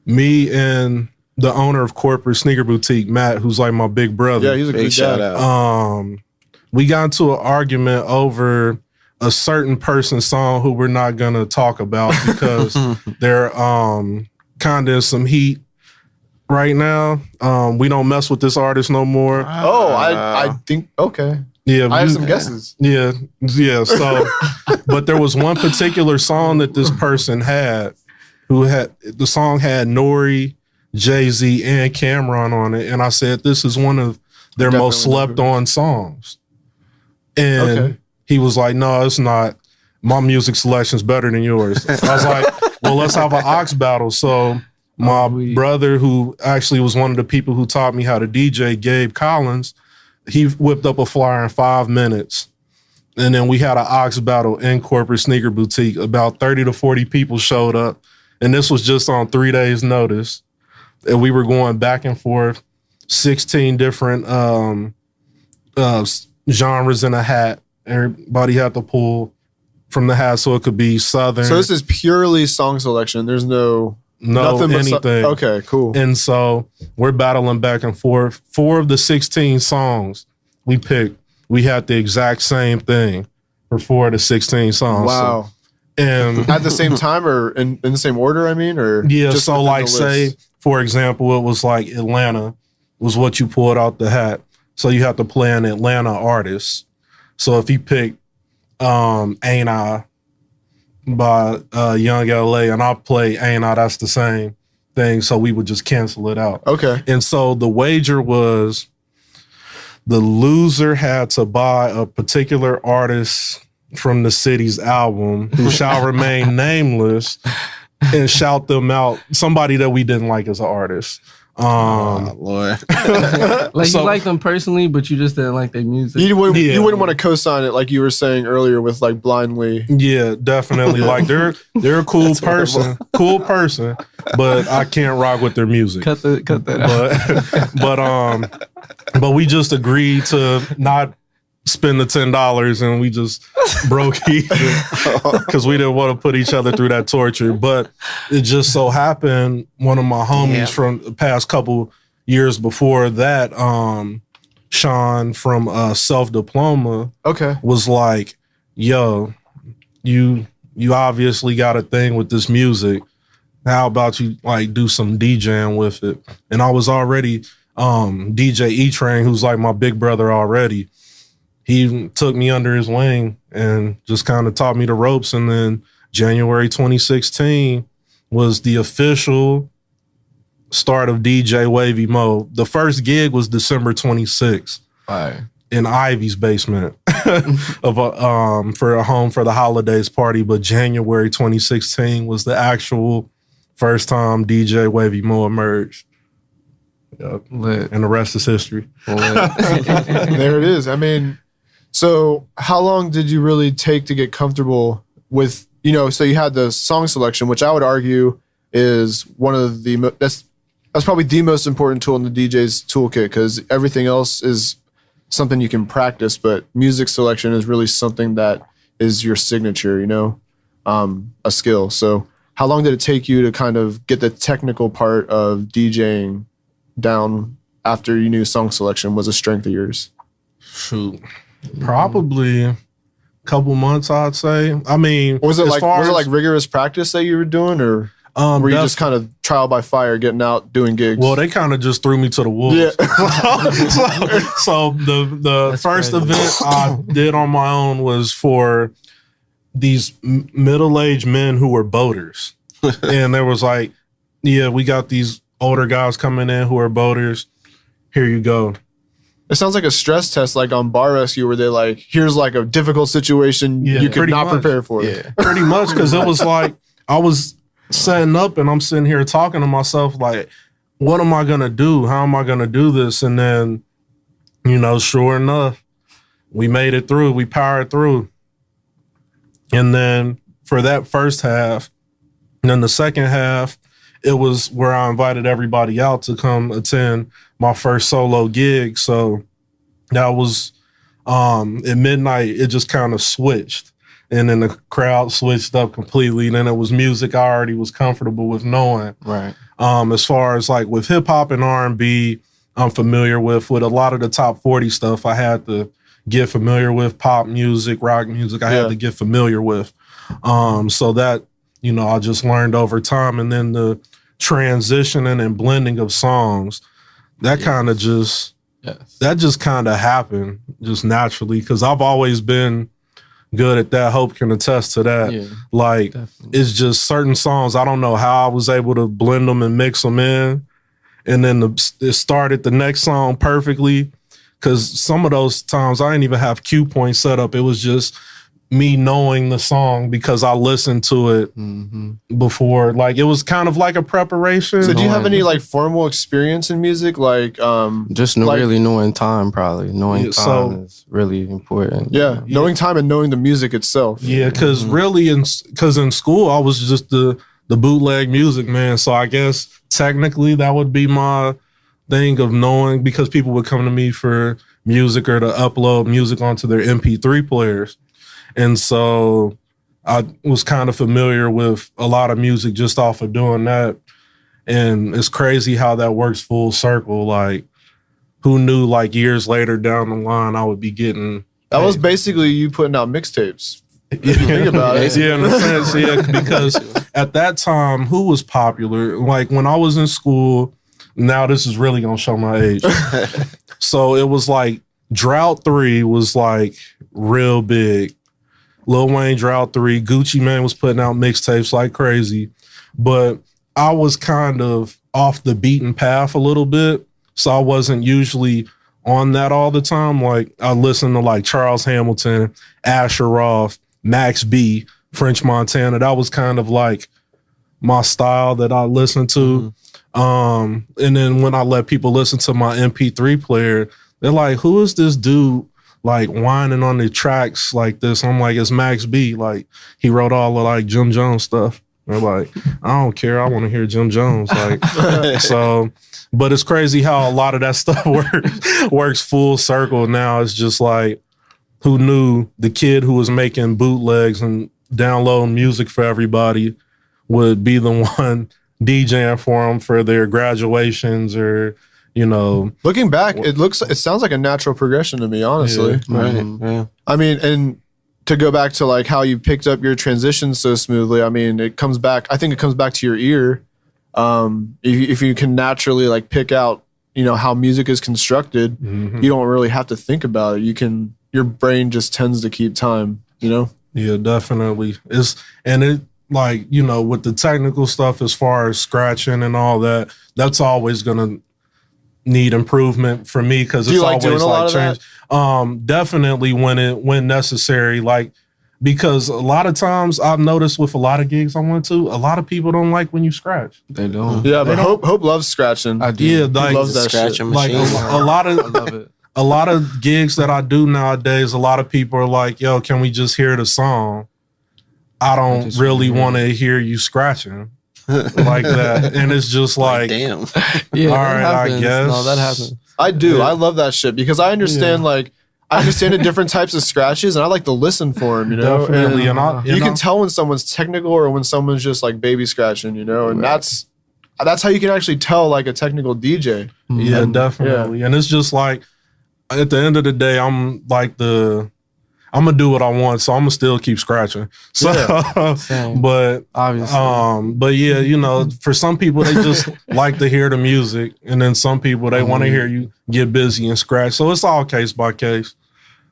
me and the owner of Corporate Sneaker Boutique, Matt, who's like my big brother. Yeah, he's a Big good shout guy. out. We got into an argument over a certain person's song who we're not gonna talk about because they're kind of in some heat right now. We don't mess with this artist no more. I think, okay. Yeah, I have some guesses. Yeah. So, but there was one particular song that this person had, the song had Nori, Jay-Z, and Cameron on it, and I said this is one of their most slept on songs. And he was like, "No, it's not. My music selection's better than yours." I was like, "Well, let's have an ox battle." So my brother, who actually was one of the people who taught me how to DJ, Gabe Collins, he whipped up a flyer in 5 minutes. And then we had an ox battle in Corporate Sneaker Boutique. About 30 to 40 people showed up. And this was just on 3 days' notice. And we were going back and forth, 16 different genres in a hat. Everybody had to pull from the hat so it could be Southern. So this is purely song selection. There's nothing anything. Okay, cool. And so we're battling back and forth. 4 of the 16 songs we picked, we had the exact same thing for 4 of the 16 songs. Wow. So, and at the same time or in the same order, I mean? Or yeah, just so within like the say, list? for example, it was like Atlanta was what you pulled out the hat. So you have to play an Atlanta artist. So if you pick Ain't I by Young LA and I'll play Ain't I, that's the same thing. So we would just cancel it out. Okay. And so the wager was the loser had to buy a particular artist from the city's album who shall remain nameless and shout them out, somebody that we didn't like as an artist. Lord. Like you like them personally, but you just didn't like their music. You wouldn't want to co-sign it like you were saying earlier with like blindly. Yeah, definitely. Like they're a cool person, but I can't rock with their music. Cut that out. But we just agreed to not spend the $10 and we just broke even because we didn't want to put each other through that torture. But it just so happened one of my homies from the past couple years before that, Sean from Self Diploma, was like, "Yo, you obviously got a thing with this music. How about you like do some DJing with it?" And I was already DJ E-Train, who's like my big brother already. He took me under his wing and just kind of taught me the ropes. And then January 2016 was the official start of DJ Wavy Moe. The first gig was December 26th in Ivy's basement of for a home for the holidays party. But January 2016 was the actual first time DJ Wavy Moe emerged. Yep. Lit. And the rest is history. There it is. I mean, so how long did you really take to get comfortable with, so you had the song selection, which I would argue is one of the, that's probably the most important tool in the DJ's toolkit, because everything else is something you can practice, but music selection is really something that is your signature, a skill. So how long did it take you to kind of get the technical part of DJing down after you knew song selection was a strength of yours? Shoot. Probably a couple months, I'd say. I mean, was it like rigorous practice that you were doing, or? Were you just kind of trial by fire, getting out, doing gigs? Well, they kind of just threw me to the wolves. Yeah. so the first crazy. event I did on my own was for these middle-aged men who were boaters. And there was like, yeah, we got these older guys coming in who are boaters. Here you go. It sounds like a stress test, like on Bar Rescue, where they're like, here's like a difficult situation you could not prepare for. Yeah. Pretty much, because it was like, I was setting up and I'm sitting here talking to myself like, what am I going to do? How am I going to do this? And then, sure enough, we made it through. We powered through. And then for that first half, and then the second half, it was where I invited everybody out to come attend my first solo gig. So that was at midnight, it just kind of switched. And then the crowd switched up completely. And then it was music I already was comfortable with knowing. Right. As far as like with hip hop and R&B, I'm familiar with a lot of the top 40 stuff. I had to get familiar with pop music, rock music. I had to get familiar with. So that, I just learned over time. And then the transitioning and blending of songs, that kind of just, that just kind of happened just naturally. Cause I've always been good at that. Hope can attest to that. Yeah, like definitely. It's just certain songs. I don't know how I was able to blend them and mix them in. And then it started the next song perfectly. Cause some of those times I didn't even have cue points set up. It was just me knowing the song because I listened to it before. Like it was kind of like a preparation. So do you have any like formal experience in music? Like just really knowing time, probably. Knowing time is really important. Yeah. Knowing time and knowing the music itself. Yeah, because really in school I was just the bootleg music man. So I guess technically that would be my thing of knowing, because people would come to me for music or to upload music onto their MP3 players. And so I was kind of familiar with a lot of music just off of doing that. And it's crazy how that works full circle. Like, who knew like years later down the line I would be getting... That was basically you putting out mixtapes. If you think about it. Yeah, in a sense, yeah. Because at that time, who was popular? Like when I was in school, now this is really going to show my age. So it was like Drought 3 was like real big. Lil Wayne, Drought 3, Gucci Mane was putting out mixtapes like crazy. But I was kind of off the beaten path a little bit. So I wasn't usually on that all the time. Like I listened to like Charles Hamilton, Asher Roth, Max B, French Montana. That was kind of like my style that I listened to. And then when I let people listen to my MP3 player, they're like, who is this dude like whining on the tracks like this? I'm like, it's Max B. Like he wrote all the like Jim Jones stuff. They're like, I don't care. I want to hear Jim Jones. Like, so, but it's crazy how a lot of that stuff works full circle. Now it's just like, who knew the kid who was making bootlegs and downloading music for everybody would be the one DJing for them for their graduations or, Looking back, it sounds like a natural progression to me, honestly. Yeah, right. Yeah. I mean, and to go back to like how you picked up your transitions so smoothly, I mean, I think it comes back to your ear. If you can naturally like pick out, how music is constructed, you don't really have to think about it. Your brain just tends to keep time, Yeah, definitely. Like, with the technical stuff as far as scratching and all that, that's always going to need improvement for me because it's always like change. Definitely when necessary, like, because a lot of times I've noticed with a lot of gigs I went to, a lot of people don't like when you scratch. They don't. Yeah, but Hope loves scratching. I do. Yeah, like, he loves that shit. Like a lot of, I love it. A lot of gigs that I do nowadays, a lot of people are like, yo, can we just hear the song? I don't really want to hear you scratching like that. And it's just like, damn. Yeah, all right, I guess. No, that happens. I do. I love that shit because I understand I understand the different types of scratches and I like to listen for them, Definitely. And you can tell when someone's technical or when someone's just like baby scratching, and that's how you can actually tell like a technical DJ. Yeah, definitely. Yeah. And it's just like, at the end of the day, I'm like I'm gonna do what I want, so I'm gonna still keep scratching. So, Same. but Obviously. but yeah, you know, for some people they just like to hear the music, and then some people they want to hear you get busy and scratch. So it's all case by case.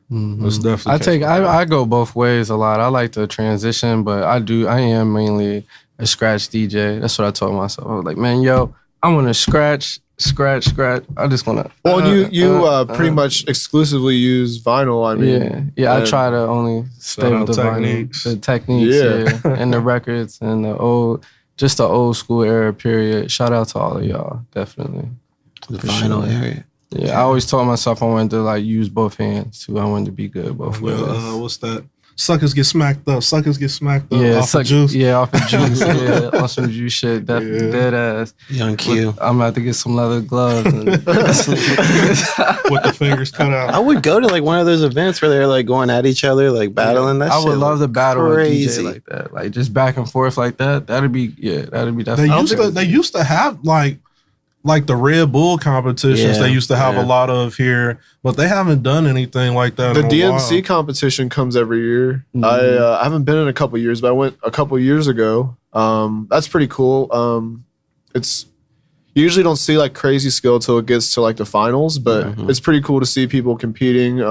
It's definitely. I go both ways a lot. I like to transition, but I am mainly a scratch DJ. That's what I told myself. I was like, man, yo, I want to scratch. I just want to. Well, you pretty much exclusively use vinyl. I mean, yeah. I try to only stay with the techniques. vinyl, the techniques, and the records, and the old school era period. Shout out to all of y'all, definitely. The vinyl area. Yeah, I always told myself I wanted to like use both hands too. I wanted to be good both ways. What's that? Suckers get smacked up. Yeah, off of juice. Yeah, off of juice. Yeah, on some juice shit. Dead ass. Young Q. I'm about to get some leather gloves and with the fingers cut out. I would go to like one of those events where they're like going at each other, like battling. That I would shit love to battle crazy. with DJ like that, like just back and forth like that. That'd be. They used to have like the Red Bull competitions. They used to have a lot of here, but they haven't done anything like that. The in a DMC while. competition comes every year. I haven't been in a couple years, but I went a couple years ago. That's pretty cool. It's you usually don't see like crazy skill till it gets to like the finals, but it's pretty cool to see people competing.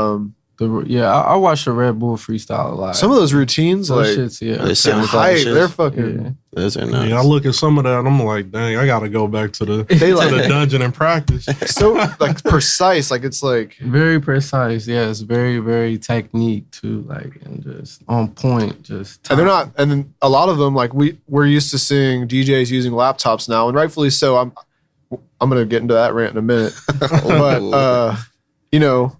I watch the Red Bull freestyle a lot. Some of those routines, those like shits, they're hype. They're fucking. Those are nuts. Yeah, I look at some of that and I'm like, dang, I gotta go back to the dungeon and practice. So like precise, like it's like very precise. Yeah, it's very, very technique too, like and just on point. Just and they're not. And then a lot of them, like we're used to seeing DJs using laptops now, and rightfully so. I'm gonna get into that rant in a minute, but you know.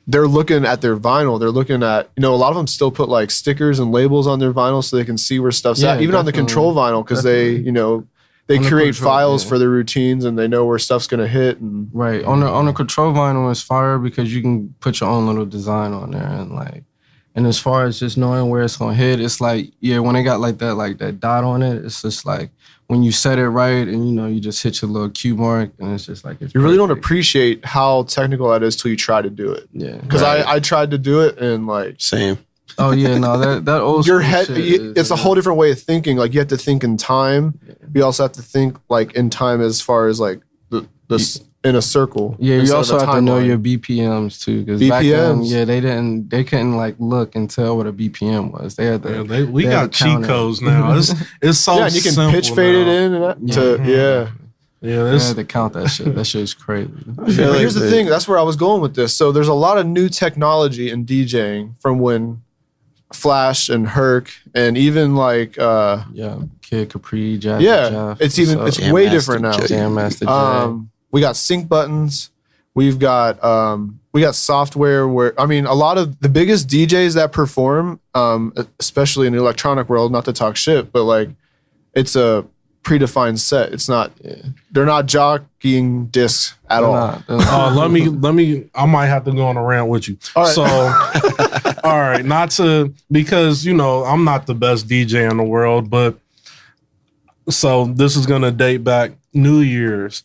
They're looking at their vinyl. They're looking at, a lot of them still put like stickers and labels on their vinyl so they can see where stuff's at. Even on the control vinyl, because they create files for their routines and they know where stuff's gonna hit. And right on the control vinyl is fire because you can put your own little design on there and as far as just knowing where it's gonna hit, it's like when they got like that dot on it, it's just like when you set it right and you just hit your little cue mark and it's just like you really don't appreciate how technical that is till you try to do it. Yeah, because I tried to do it and like same. Oh yeah, no, that old your head. It's a whole different way of thinking. Like you have to think in time. You also have to think like in time as far as like the in a circle. Yeah, you also have to know your BPMs too. Because back then, they couldn't like look and tell what a BPM was. They had to. We got cheat codes now. It's so and you can pitch fade it in and Yeah, they had to count that shit. That shit is crazy. Here's the thing. That's where I was going with this. So there's a lot of new technology in DJing from when Flash and Herc and even like Kid Capri, Jack. It's way different now. Jam Master J. We got sync buttons. We've got software where a lot of the biggest DJs that perform, especially in the electronic world, not to talk shit, but like it's a predefined set. It's not. They're not jockeying discs at all. Let me. I might have to go on a rant with you. All right. So, all right, because I'm not the best DJ in the world, but so this is gonna date back New Year's.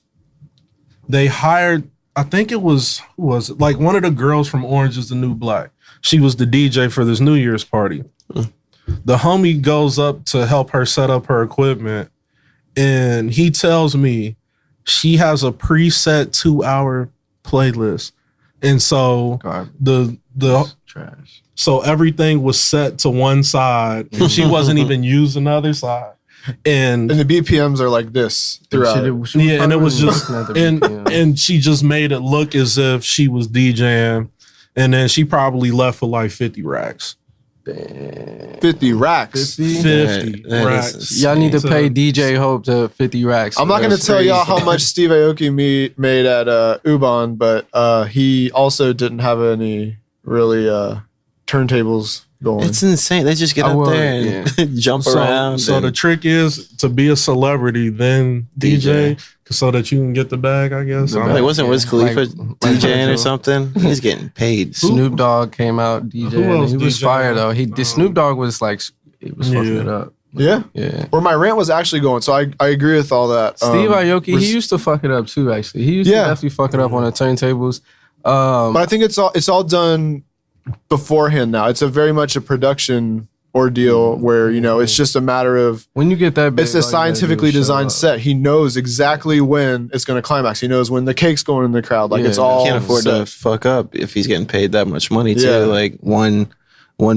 They hired, I think it was like one of the girls from Orange is the New Black. She was the DJ for this New Year's party. The homie goes up to help her set up her equipment, and he tells me she has a preset 2-hour playlist. And so the trash. So everything was set to one side, and she wasn't even using the other side. And the BPMs are like this throughout. And it was just and she just made it look as if she was DJing, and then she probably left with like 50 racks. 50 racks. 50 racks. Y'all need to pay DJ Hope to 50 racks. I'm not going to tell y'all how much Steve Aoki made at Ubon, but he also didn't have any really turntables going. It's insane. They just get up there and jump around. So the trick is to be a celebrity, then DJ, so that you can get the bag, I guess. Like, wasn't Wiz Khalifa DJing or something? He's getting paid. Snoop Dogg came out DJing. He was fire though. Snoop Dogg was like, he was fucking it up. Yeah. Where my rant was actually going. So I agree with all that. Steve Aoki, he used to fuck it up too. Actually, he used to definitely fuck it up on the turntables. But I think it's all done beforehand now. It's a very much a production ordeal where, you know, it's just a matter of when you get that big, it's a scientifically designed set. He knows exactly when it's going to climax. He knows when the cake's going in the crowd. Like, it's all can't afford set. to fuck up if he's getting paid that much money too. Yeah. Like one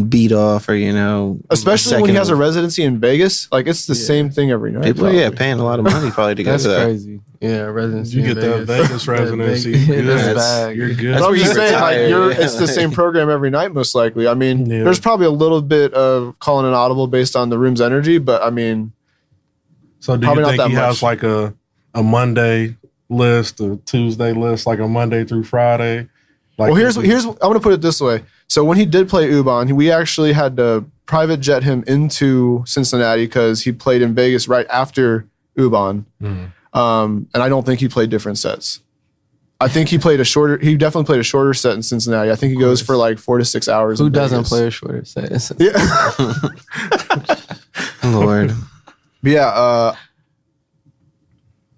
beat off, or you know, especially when he has a residency in Vegas. Like, it's the same thing every night. People are paying a lot of money probably to go That's to that. crazy. Yeah, residency. You get that Vegas residency. You're good. You're good. But I'm just saying, like, retire, it's the same program every night, most likely. I mean, there's probably a little bit of calling an audible based on the room's energy, but I mean, so do you think he has like a Monday list, a Tuesday list, like a Monday through Friday? Like, well, here's I'm gonna put it this way. So when he did play U-Bahn, we actually had to private jet him into Cincinnati because he played in Vegas right after U-Bahn. And I don't think he played different sets. I think he definitely played a shorter set in Cincinnati. I think he goes for like 4 to 6 hours. Who doesn't play a shorter set? Yeah. Lord. But yeah,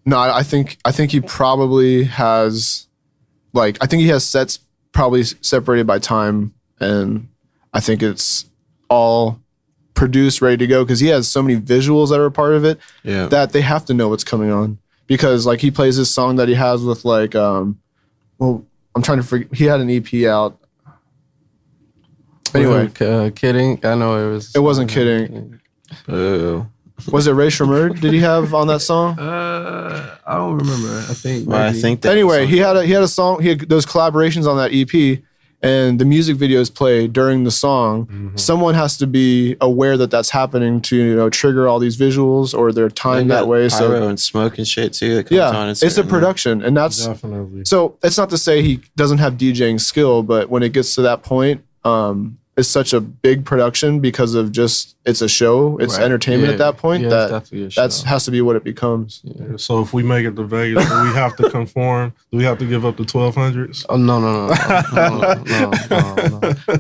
no, I think he probably has, like, I think he has sets probably separated by time, and I think it's all produced, ready to go, because he has so many visuals that are a part of it that they have to know what's coming on. Because, like, he plays this song that he has with, like, well, I'm trying to forget. He had an EP out. Anyway. Kidding? I know it was. It wasn't Kidding. Oh. Was it Ray Shremerd? Did he have on that song? I don't remember. I think. Well, I think that anyway, he had a song. He had those collaborations on that EP, and the music videos play during the song. Mm-hmm. Someone has to be aware that that's happening to, you know, trigger all these visuals, or they're timed that way. Pyro and smoke and shit too. That comes on it's a production, and that's definitely. So it's not to say he doesn't have DJing skill, but when it gets to that point, it's such a big production because of just, it's a show, it's entertainment at that point, that has to be what it becomes. Yeah. So if we make it to Vegas, do we have to conform? Do we have to give up the 1200s? Oh, no.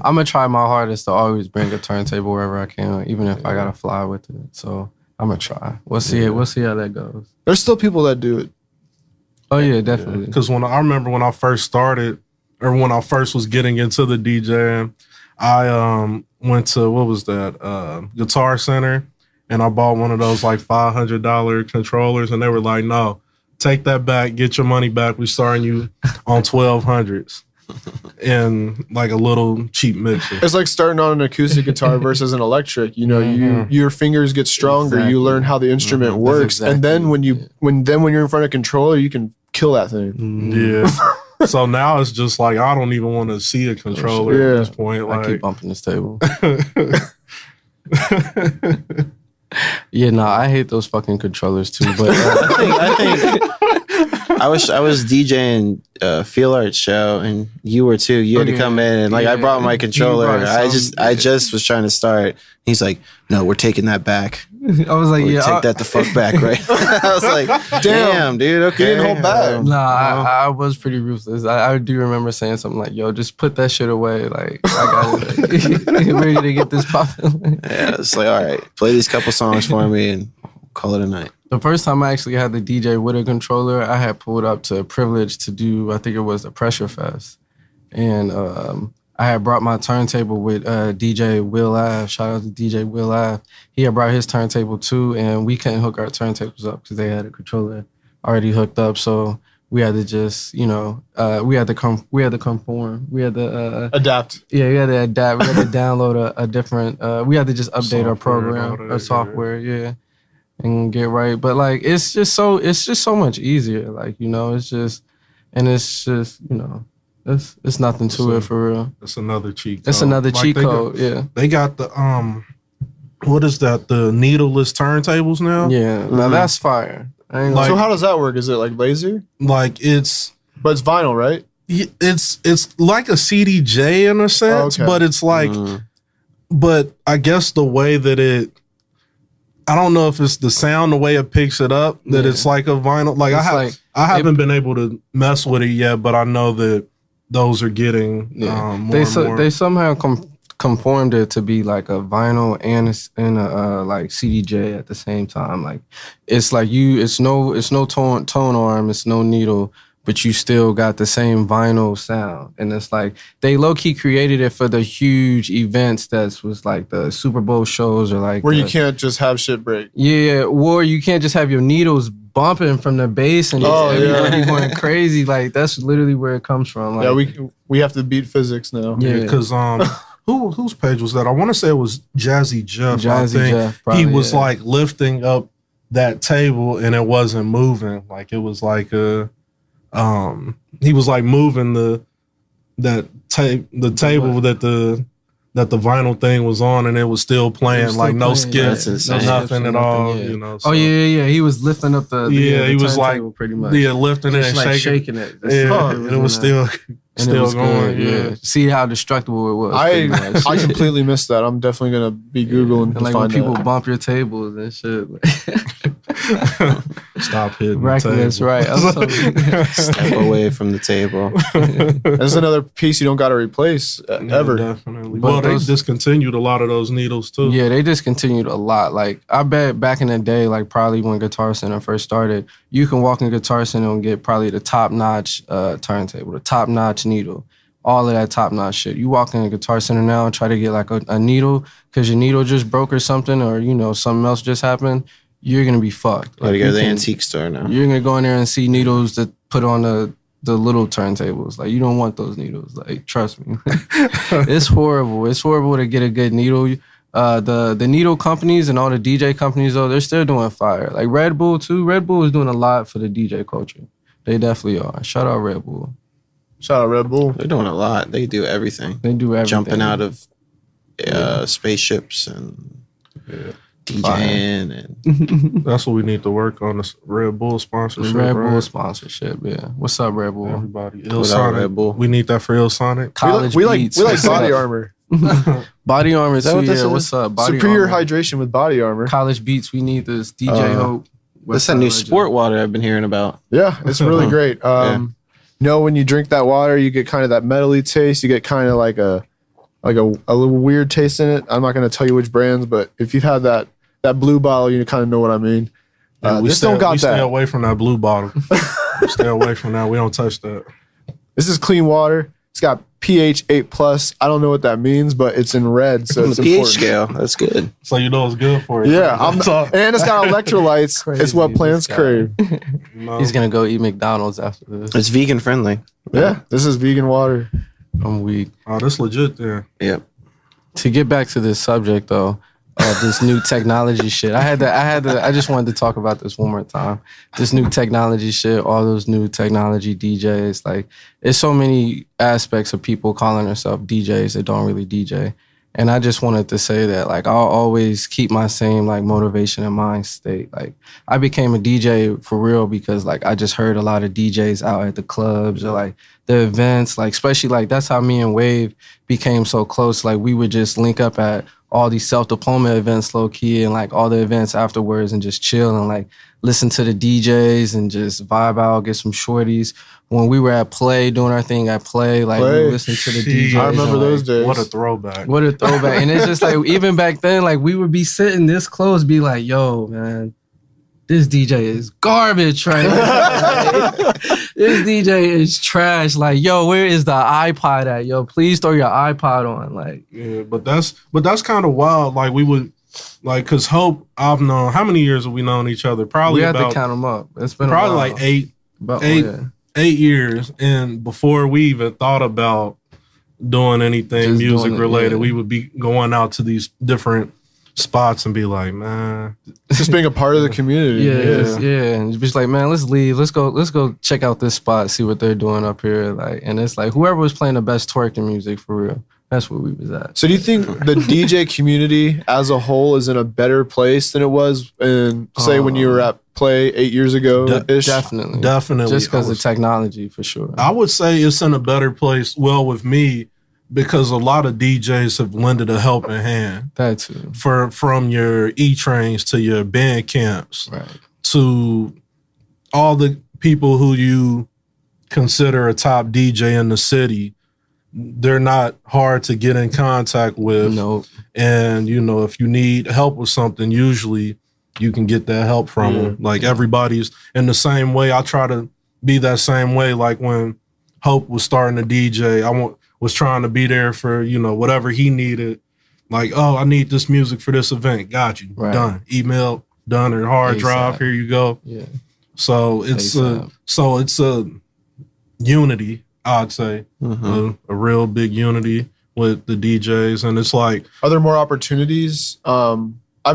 I'm gonna try my hardest to always bring a turntable wherever I can, even if I gotta fly with it. So I'm gonna try. We'll see how that goes. There's still people that do it. Oh yeah, definitely. Because I remember when I first started, or when I first was getting into the DJing, I went to, what was that, Guitar Center, and I bought one of those like $500 controllers, and they were like, no, take that back, get your money back, we starting you on 1200s. And like a little cheap mixer. It's like starting on an acoustic guitar versus an electric. You know, your fingers get stronger, you learn how the instrument works, and then when you're in front of a controller, you can kill that thing. Yeah. So now it's just like, I don't even want to see a controller at this point. Like, I keep bumping this table. Yeah, no, I hate those fucking controllers too. But I think I was DJing Feel Art show, and you were too. You had to come in, and like I brought my controller. I just was trying to start. He's like, "No, we're taking that back." I was like, take that the fuck back, right? I was like, damn, dude, okay. You didn't hold back. Nah, I was pretty ruthless. I do remember saying something like, yo, just put that shit away. Like, I got it. Ready to get this popping. Yeah, it's like, all right, play these couple songs for me and call it a night. The first time I actually had the DJ with a controller, I had pulled up to Privilege to do, I think it was the Pressure Fest. And I had brought my turntable with DJ Will Ave. Shout out to DJ Will Ave. He had brought his turntable too, and we couldn't hook our turntables up because they had a controller already hooked up. So we had to just, we had to conform. We had to adapt. Yeah, we had to adapt. We had to download a different. We had to just update our program, our software. And get right. But like, it's just so much easier. Like, it's just, it's nothing to it for real. It's another cheat code. It's another cheat code, yeah. They got the, what is that? The needleless turntables now? Yeah, now that's fire. So how does that work? Is it like laser? Like but it's vinyl, right? It's like a CDJ in a sense, but it's like, but I guess the way that I don't know if it's the sound, the way it picks it up, that it's like a vinyl. Like I haven't been able to mess with it yet, but I know that those are getting more and more. They somehow conformed it to be like a vinyl and a like CDJ at the same time. Like it's like it's no tone arm, it's no needle, but you still got the same vinyl sound. And it's like they low-key created it for the huge events that was like the Super Bowl shows or like where you can't just have shit break. Yeah, or you can't just have your needles bumping from the bass and everybody going crazy. Like that's literally where it comes from. Like, yeah, we have to beat physics now. Yeah, because whose page was that? I want to say it was Jazzy Jeff. Jeff, probably, he was like lifting up that table and it wasn't moving. Like it was like he was like moving the table that the vinyl thing was on and it was still playing, like no skips, nothing at all. Yeah. You know. So. Oh yeah. He was lifting up the he was like pretty much lifting it and like shaking it. Yeah, and it was still going. Yeah. See how destructible it was. I completely missed that. I'm definitely gonna be Googling and to like find when people that. bump your tables and shit. Stop hitting reckless, the table. right? Step away from the table. There's another piece you don't got to replace ever. Definitely. But Well, they discontinued a lot of those needles too. Yeah, they discontinued a lot. Like I bet back in the day, like probably when Guitar Center first started, you can walk in Guitar Center and get probably the top-notch turntable, the top-notch needle, all of that top-notch shit. You walk in a Guitar Center now and try to get like a needle because your needle just broke or something, or something else just happened. You're gonna be fucked. Gotta go to the antique store now. You're gonna go in there and see needles that put on the little turntables. Like you don't want those needles. Like trust me, it's horrible. It's horrible to get a good needle. The needle companies and all the DJ companies though, they're still doing fire. Like Red Bull too. Red Bull is doing a lot for the DJ culture. They definitely are. Shout out Red Bull. Shout out Red Bull. They're doing a lot. They do everything. They do everything. Jumping out of spaceships and DJing and That's what we need to work on, this Red Bull sponsorship. Red right? Bull sponsorship, yeah. What's up, Red Bull? Everybody. Without Illsonic. Red Bull. We need that for Illsonic. College we like Beats. body armor. Body armor that too, what this yeah. is? What's up? Body Superior armor. hydration with body armor. College Beats, we need this. DJ Hope. that's a new sport water I've been hearing about. Yeah, it's really great. When you drink that water, you get kind of that metally taste. You get kind of like a little weird taste in it. I'm not going to tell you which brands, but if you've had that blue bottle, you kind of know what I mean. We This don't got we stay that. away from that blue bottle. We stay away from that. We don't touch that. This is clean water. It's got pH 8+. I don't know what that means, but it's in red, so it's the pH important. scale. That's good. So you know it's good for you. Yeah, and it's got electrolytes. Crazy, It's what plants this guy. crave. You know? He's gonna go eat McDonald's after this. It's vegan friendly. Yeah, this is vegan water. I'm weak. Oh, that's legit there. Yep. To get back to this subject though, this new technology shit. I just wanted to talk about this one more time. This new technology shit, all those new technology DJs, like it's so many aspects of people calling themselves DJs that don't really DJ. And I just wanted to say that like I'll always keep my same like motivation and mind state. Like I became a DJ for real because like I just heard a lot of DJs out at the clubs or like the events, like especially like that's how me and Wave became so close. Like we would just link up at all these self-diploma events low key and like all the events afterwards and just chill and like listen to the DJs and just vibe out, get some shorties. When we were at Play, doing our thing at Play, like we listened to the DJs. I remember and, those like, days. What a throwback. What a throwback. And it's just like, even back then, like we would be sitting this close, be like, yo, man, this DJ is garbage right now. This DJ is trash. Like, yo, where is the iPod at? Yo, please throw your iPod on. Like, Yeah, but that's kind of wild. Like we would, like, cause Hope, I've known, how many years have we known each other? Probably we had about to count them up. It's been probably a while. like eight yeah. 8 years. And before we even thought about doing anything Just music doing it, related, yeah. we would be going out to these different spots and be like, man, Just being a part of the community. Yeah. And just like, man, let's leave. Let's go check out this spot, see what they're doing up here. Like, and it's like whoever was playing the best twerking music for real. That's where we was at. So do you think the DJ community as a whole is in a better place than it was in, say, when you were at Play 8 years ago? Definitely. I Just because of would- technology, for sure. I would say it's in a better place. Well, with me, because a lot of DJs have lended a helping hand That too. from your E-Trains to your band camps Right. to all the people who you consider a top DJ in the city. They're not hard to get in contact with. Nope. And, you know, if you need help with something, usually you can get that help from them. Like everybody's in the same way. I try to be that same way. Like when Hope was starting to DJ, was trying to be there for, you know, whatever he needed. Like, oh, I need this music for this event. Got you. Right. Done. Email, done, or hard drive. Here you go. Yeah. So it's a unity, I'd say. A real big unity with the DJs. And it's like, are there more opportunities? I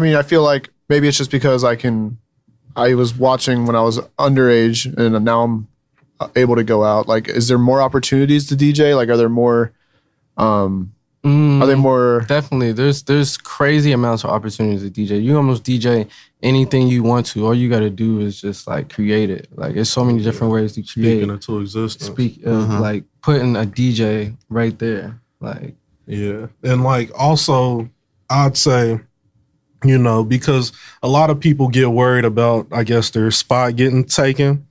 mean, I feel like maybe it's just because I was watching when I was underage and now I'm able to go out. Like, is there more opportunities to DJ? Like, are there more, are they more? Definitely. There's crazy amounts of opportunities to DJ. You almost DJ anything you want to. All you got to do is just like create it. Like, there's so many different ways to create. Speaking into existence. Like putting a DJ right there. Like, yeah. And like also, I'd say, you know, because a lot of people get worried about, I guess, their spot getting taken.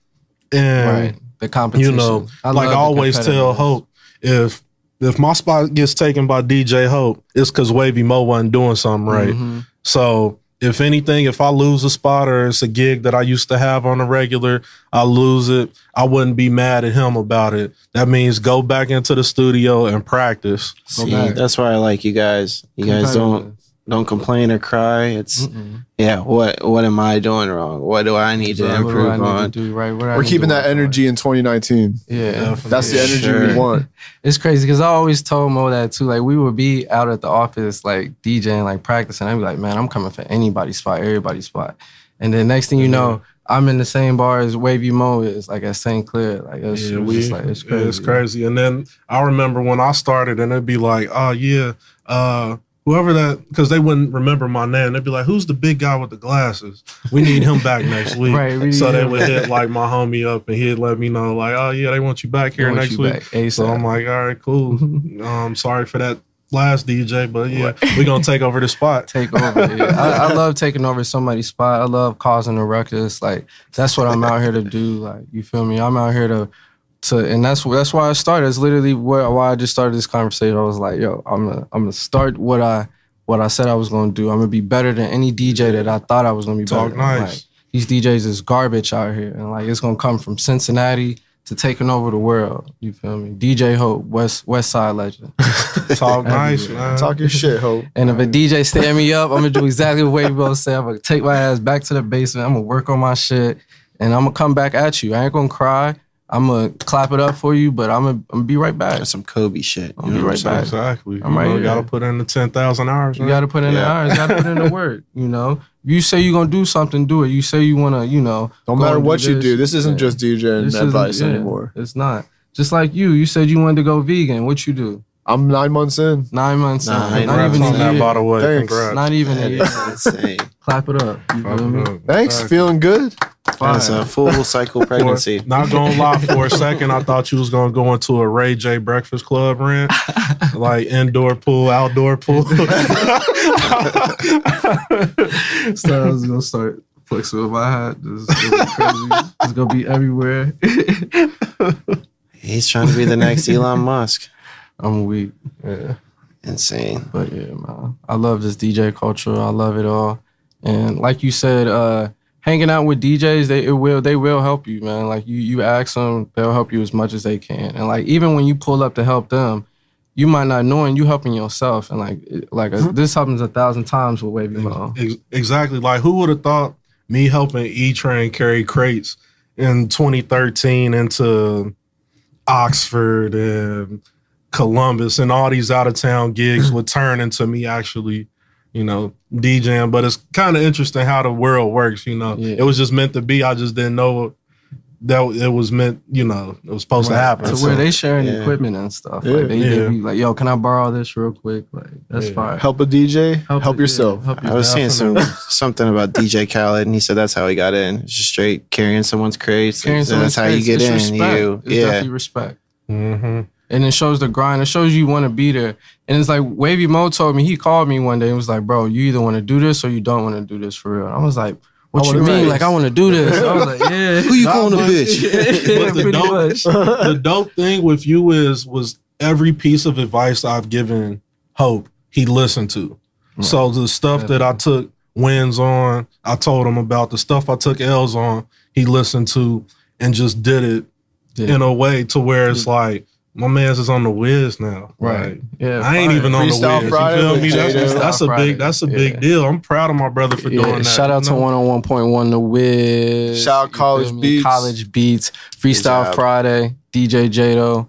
And, right. The competition. You know, I always tell Hope, if my spot gets taken by DJ Hope, it's because Wavy Moe wasn't doing something right. So if anything, if I lose a spot or it's a gig that I used to have on a regular, I lose it, I wouldn't be mad at him about it. That means go back into the studio and practice. See, that's why I like you guys. You guys don't complain or cry. It's what am I doing wrong? What do I need to improve on? We're keeping that energy in 2019. Yeah, that's the energy we want. It's crazy because I always told Mo that too. Like, we would be out at the office like DJing, like practicing. I'd be like, man, I'm coming for anybody's spot, everybody's spot. And then next thing you know, I'm in the same bar as Wavy Moe is, like at St. Clair. Like, it's crazy. It's crazy. And then I remember when I started, and it'd be like, oh yeah, whoever that, because they wouldn't remember my name. They'd be like, who's the big guy with the glasses? We need him back next week. Right, so they would hit like my homie up and he'd let me know like, oh yeah, they want you back here next week. So I'm like, all right, cool. Sorry for that last DJ, but yeah, we're going to take over the spot. Take over, yeah. I love taking over somebody's spot. I love causing a ruckus. Like, that's what I'm out here to do. Like, you feel me? I'm out here to and that's why I started. It's literally why I just started this conversation. I was like, yo, I'm gonna start what I said I was gonna do. I'm gonna be better than any DJ that I thought I was gonna be better than. Nice. Like, these DJs is garbage out here, and like, it's gonna come from Cincinnati to taking over the world. You feel me? DJ Hope, West Side legend. Talk nice, man. Talk your shit, Hope. And if a DJ stand me up, I'm gonna do exactly what Wavy Moe said. I'm gonna take my ass back to the basement. I'm gonna work on my shit, and I'm gonna come back at you. I ain't gonna cry. I'm going to clap it up for you, but I'm going to be right back. That's some Kobe shit. I'll be right back. Exactly. I'm right here. You got to put in the 10,000 hours. You got to put in the hours. You got to put in the work, you know. You say you're going to do something, do it. You say you want to, you know. Don't matter what you do. This isn't just DJing advice anymore. It's not. Just like you said you wanted to go vegan. What you do? I'm 9 months in. 9 months in. Not even a year. By the way. Thanks. Congrats. Not even a year. Insane. Clap it up. You feel me? Thanks. Feeling good. That's a full cycle pregnancy. Not gonna lie, for a second, I thought you was gonna go into a Ray J Breakfast Club rant, like indoor pool, outdoor pool. So I was gonna start flexing with my hat. It's gonna be crazy. It's gonna be everywhere. He's trying to be the next Elon Musk. I'm weak. Yeah. Insane. But yeah, man. I love this DJ culture. I love it all. And like you said, hanging out with DJs, they will help you, man. Like you ask them, they'll help you as much as they can. And like, even when you pull up to help them, you might not know, and you helping yourself. And this happens 1,000 times with Wavy Moe. Exactly. Like, who would have thought me helping E-Train carry crates in 2013 into Oxford and Columbus and all these out of town gigs would turn into me actually, you know, DJing. But it's kind of interesting how the world works, you know. Yeah. It was just meant to be. I just didn't know that it was meant, you know, it was supposed to happen. To where they sharing equipment and stuff. Yeah. Like they be like, yo, can I borrow this real quick? Like, that's fine. Help a DJ, help yourself. I was seeing something about DJ Khaled, and he said that's how he got in. It's just straight carrying someone's crates. That's how you get in. It's definitely respect. Mm-hmm. And it shows the grind. It shows you want to be there. And it's like Wavy Moe told me, he called me one day and was like, bro, you either want to do this or you don't want to do this for real. And I was like, what you mean? Like, I want to do this. I was like, yeah. Who you calling a bitch? Yeah, pretty much. The dope thing with you was every piece of advice I've given Hope, he listened to. Right. So the stuff that I took wins on, I told him about. The stuff I took L's on, he listened to. and just did it in a way to where it's like, my man's is on the whiz now. Right. Like, Yeah. I ain't even on the Freestyle whiz. Friday You feel me? with That's a big deal. I'm proud of my brother for doing that. Shout out to 101.1 The Wiz. Shout out College Beats. College Beats. Freestyle Friday. DJ Jado.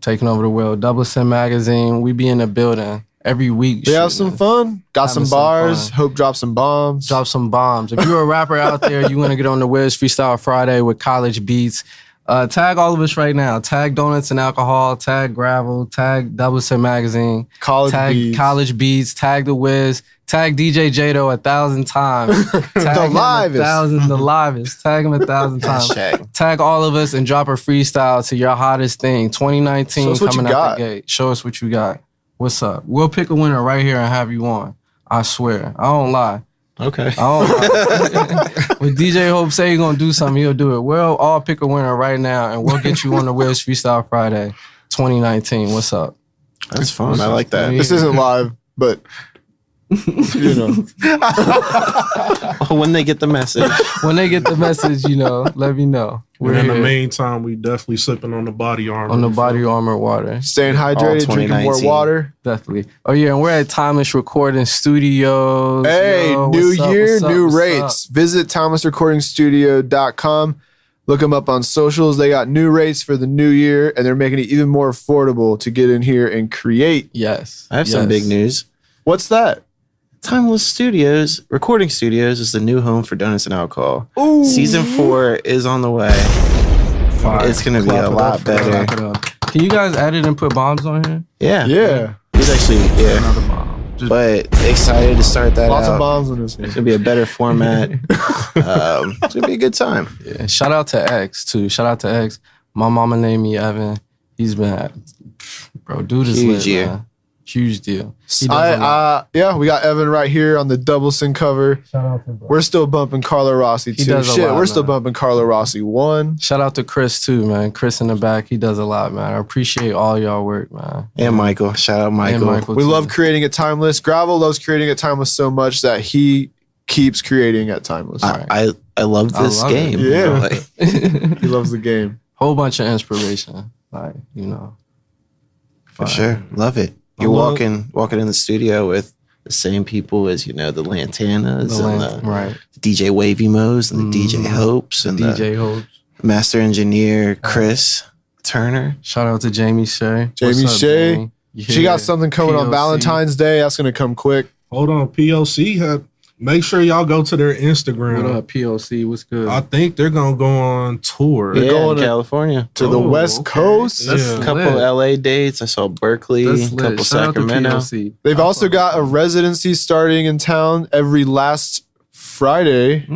Taking over the world. DBLCIN magazine. We be in the building every week. We have some fun. Got some bars. Fun. Hope drop some bombs. Drop some bombs. If you're a rapper out there, you want to get on the Wiz Freestyle Friday with College Beats. Tag all of us right now. Tag Donuts and Alcohol. Tag Gravel. Tag DBLCIN magazine. Tag College Beats. Tag the Wiz. Tag DJ Jado 1,000 times. Tag The livest. The livest. Tag him 1,000 times. Tag all of us and drop a freestyle to your hottest thing. 2019 coming out the gate. Show us what you got. What's up? We'll pick a winner right here and have you on. I swear. I don't lie. Okay. I don't lie. When DJ Hope say he's gonna do something, he'll do it. We'll all pick a winner right now and we'll get you on the Wiz Freestyle Friday 2019. What's up? That's fun. I like that. This isn't live, but you know. When they get the message. When they get the message, you know, let me know. And in the meantime, we definitely sipping on the body armor. On the body armor water. Staying hydrated, drinking more water. Definitely. Oh yeah, and we're at Timeless Recording Studios. Hey, new year, new rates. Visit timelessrecordingstudio.com. Look them up on socials. They got new rates for the new year, and they're making it even more affordable to get in here and create. Yes. I have some big news. What's that? Timeless Recording Studios is the new home for Donuts and Alcohol. Ooh. Season 4 is on the way. Fire. It's going to be a lot better. Can you guys edit and put bombs on here? Yeah. It's actually, Another bomb. But excited to start that Lots out. of bombs on this one. It's going to be a better format. It's going to be a good time. Yeah. Shout out to X, too. Shout out to X. My mama named me Evan. He's been, bro, dude is Huge lit, year. man. Huge deal. We got Evan right here on the DBLCIN cover. Shout out to bro. We're still bumping Carlo Rossi too. We're still bumping Carlo Rossi 1. Shout out to Chris too, man. Chris in the back, he does a lot, man. I appreciate all y'all work, man. And Michael. Shout out Michael. We love creating at Timeless. Gravel loves creating at Timeless so much that he keeps creating at Timeless. I love this game. Yeah. He loves the game. Whole bunch of inspiration. Like, you know. For sure. Love it. You're walking in the studio with the same people as, you know, the Lantanas and the DJ Wavy Moes and the DJ Hopes and DJ Hopes. Master Engineer Chris Turner. Shout out to Jamie Shea. Jamie Shea. Jamie? She got something coming on Valentine's Day. That's going to come quick. Hold on. POC had... Make sure y'all go to their Instagram. What up, POC? What's good? I think they're going to go on tour. They're going to California. To the West Coast. A couple LA dates. I saw Berkeley, a couple Sacramento. They've also got a residency starting in town every last Friday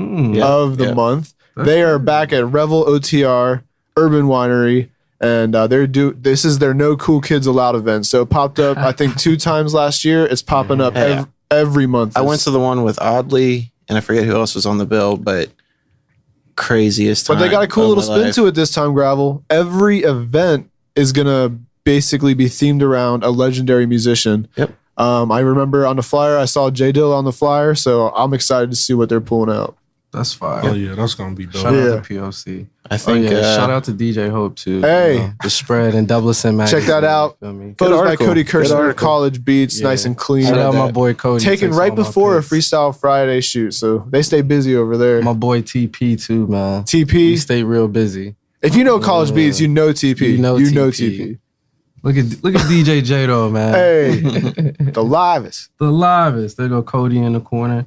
of the month. They are back at Revel OTR, Urban Winery, and this is their No Cool Kids Allowed event. So it popped up, I think, 2 times last year. It's popping up every month. I went to the one with Oddly, and I forget who else was on the bill, but craziest time. But they got a cool little spin to it this time, Gravel. Every event is going to basically be themed around a legendary musician. Yep. I remember on the flyer, I saw J Dill on the flyer, so I'm excited to see what they're pulling out. That's fire. Oh, yeah, that's going to be dope. Shout out to POC. I think. Shout out to DJ Hope, too. Hey. You know, the Spread and DBLCIN magazine. Check that out. Photos by Cody Kirshner, College Beats, nice and clean. Shout out my boy Cody. Taken right before a Freestyle Friday shoot, so they stay busy over there. My boy TP, too, man. TP. He stay real busy. If you know College Beats, you know TP. You know TP. Look at DJ Jado, man. Hey, the livest. The livest. There go Cody in the corner.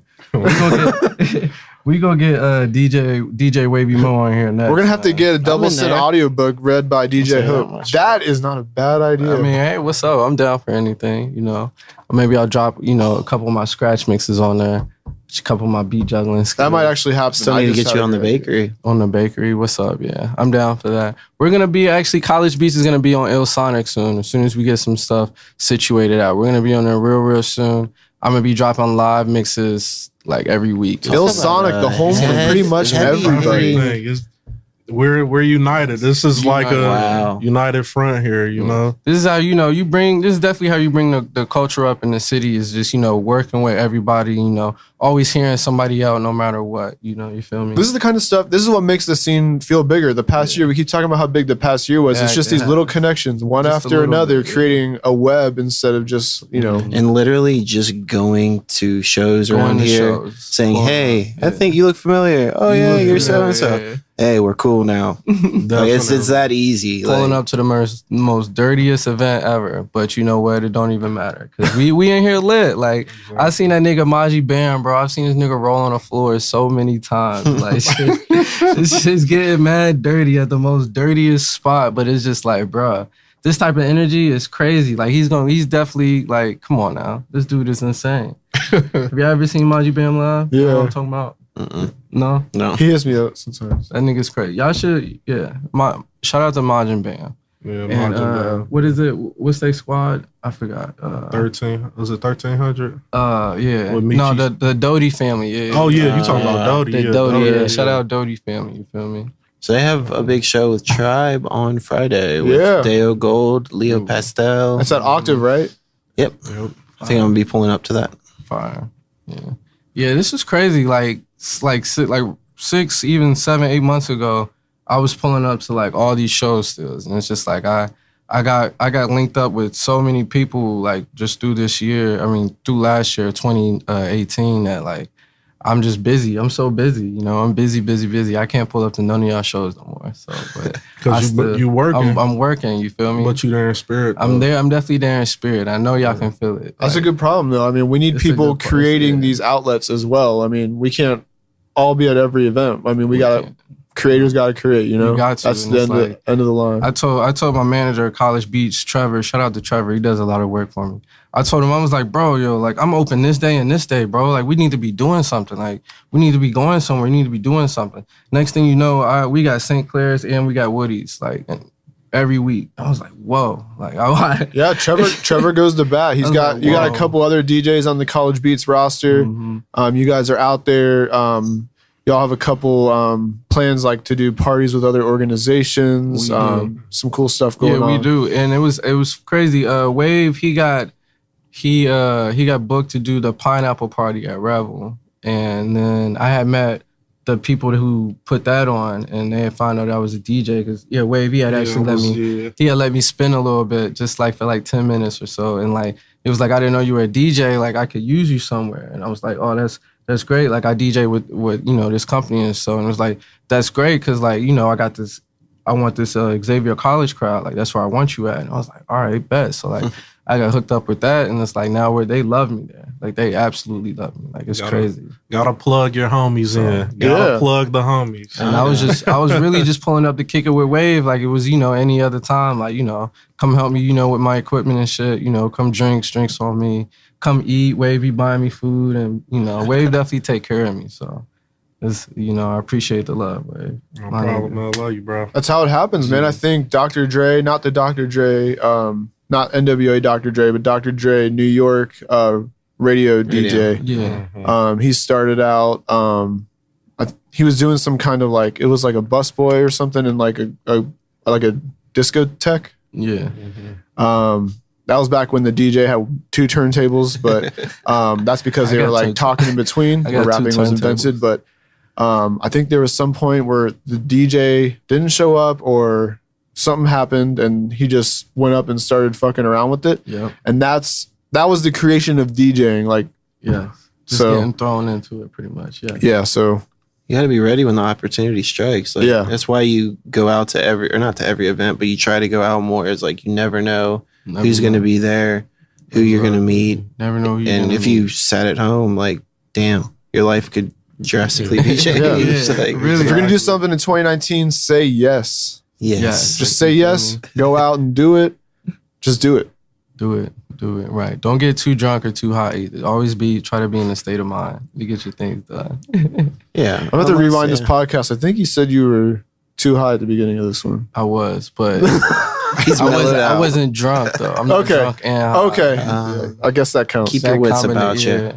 We gonna get DJ Wavy Moe on here next. We're gonna have to get a DBLCIN audiobook read by DJ Hope. That is not a bad idea. I mean, hey, what's up? I'm down for anything, you know. Or maybe I'll drop, you know, a couple of my scratch mixes on there. A couple of my beat juggling skills. That might actually happen. Still need to get you on the bakery. On the bakery. What's up? Yeah. I'm down for that. We're going to be College Beats is going to be on Illsonic soon. As soon as we get some stuff situated out. We're going to be on there real soon. I'm going to be dropping live mixes like every week. Illsonic, the home for pretty much everybody. We're united. This is like a united front here, you know. This is how, you know, this is definitely how you bring the culture up in the city, is just, you know, working with everybody, you know, always hearing somebody out no matter what. You know, you feel me? This is the kind of stuff. This is what makes the scene feel bigger. The past year, we keep talking about how big the past year was. It's just these little connections, one just after another, creating a web instead of just and literally just going to shows around here, saying, "Hey, I think you look familiar. Oh yeah, you're so and so. Hey, we're cool now." Like, it's that easy. Pulling up to the most dirtiest event ever, but you know what? It don't even matter because we in here lit. Like I seen that nigga Maji Baehr, bro. I've seen this nigga roll on the floor so many times. Like it's just getting mad dirty at the most dirtiest spot, but it's just like, bro, this type of energy is crazy. Like he's definitely like, come on now, this dude is insane. Have you ever seen Maji Baehr live? Yeah, you know what I'm talking about. No. He hits me up sometimes. That nigga's crazy. Y'all should, shout out to Majin Band. Yeah, and what is it? What's their squad? I forgot. 13. Was it 1300? Yeah. No, the Doty family. Yeah. Oh yeah, you talking about Doty? The Doty. Yeah. Shout out Doty family. You feel me? So they have a big show with Tribe on Friday with Deo Gold, Leo Pastel. That's at Octave, right? Yep. I think I'm gonna be pulling up to that. Fire. Yeah. Yeah. This is crazy. Like 6, even 7, 8 months ago, I was pulling up to like all these shows still, and it's just like I got linked up with so many people like just through this year. I mean, through last year, 2018, that like I'm just busy. I'm so busy, you know. I'm busy. I can't pull up to none of y'all shows no more. So, but because you working, I'm working. You feel me? But you there in spirit. Though. I'm there. I'm definitely there in spirit. I know y'all can feel it. That's a good problem, though. I mean, we need people creating these outlets as well. I mean, we can't all be at every event. I mean, creators got to create. You know, got to. That's the end of the line. I told my manager at College Beach, Trevor. Shout out to Trevor. He does a lot of work for me. I told him, I was like, bro, like I'm open this day and this day, bro. Like we need to be doing something. Like we need to be going somewhere. We need to be doing something. Next thing you know, we got St. Clair's and we got Woody's like every week. I was like, whoa. Like yeah, Trevor goes to bat. You got a couple other DJs on the College Beats roster. Mm-hmm. You guys are out there. Y'all have a couple plans like to do parties with other organizations. Some cool stuff going on. Yeah, we do. And it was crazy. Wave, he got booked to do the pineapple party at Graval. And then I had met the people who put that on, and they had found out I was a DJ because Wave, he had actually let me spin a little bit, just like for like 10 minutes or so. And like it was like, I didn't know you were a DJ, like I could use you somewhere. And I was like, oh, that's great. Like I DJ with this company and so, and it was like, that's great because like, I want this Xavier College crowd. Like that's where I want you at. And I was like, all right, bet. So like I got hooked up with that, and it's like now they love me there. Like they absolutely love me. Like it's crazy. Gotta plug your homies in. Gotta plug the homies. And I was really just pulling up to kick it with Wave, like it was any other time. Like come help me, with my equipment and shit. Come drinks on me. Come eat. Wavy buying me food, and Wave definitely take care of me. So. It's, I appreciate the love, Wave. No problem, man. I love you, bro. That's how it happens, man. I think Dr. Dre, not the Dr. Dre, not NWA Dr. Dre, but Dr. Dre, New York radio DJ. Yeah. He started out, he was doing some kind of like, it was like a busboy or something in like a discotheque. Yeah. That was back when the DJ had 2 turntables, but that's because they were like talking in between where rapping was invented. But I think there was some point where the DJ didn't show up or something happened and he just went up and started fucking around with it. Yeah. And that was the creation of DJing. Like, yeah. Just getting thrown into it pretty much. Yeah. Yeah. So you got to be ready when the opportunity strikes. Like, that's why you go out to not to every event, but you try to go out more. It's like you never know who's going to be there, who you're going to meet. Never know who you're And if you sat at home, like, damn, your life could drastically be changed. Like, really, if you're going to do something in 2019, say yes. Yes. Just say yes. Go out and do it. Just do it. Do it. Right. Don't get too drunk or too high either. Always try to be in a state of mind to get your things done. Yeah. I'm about to rewind this podcast. I think you said you were too high at the beginning of this one. I was, but I wasn't drunk though. I'm not drunk and high. Okay. I guess that counts. Keep your wits about you.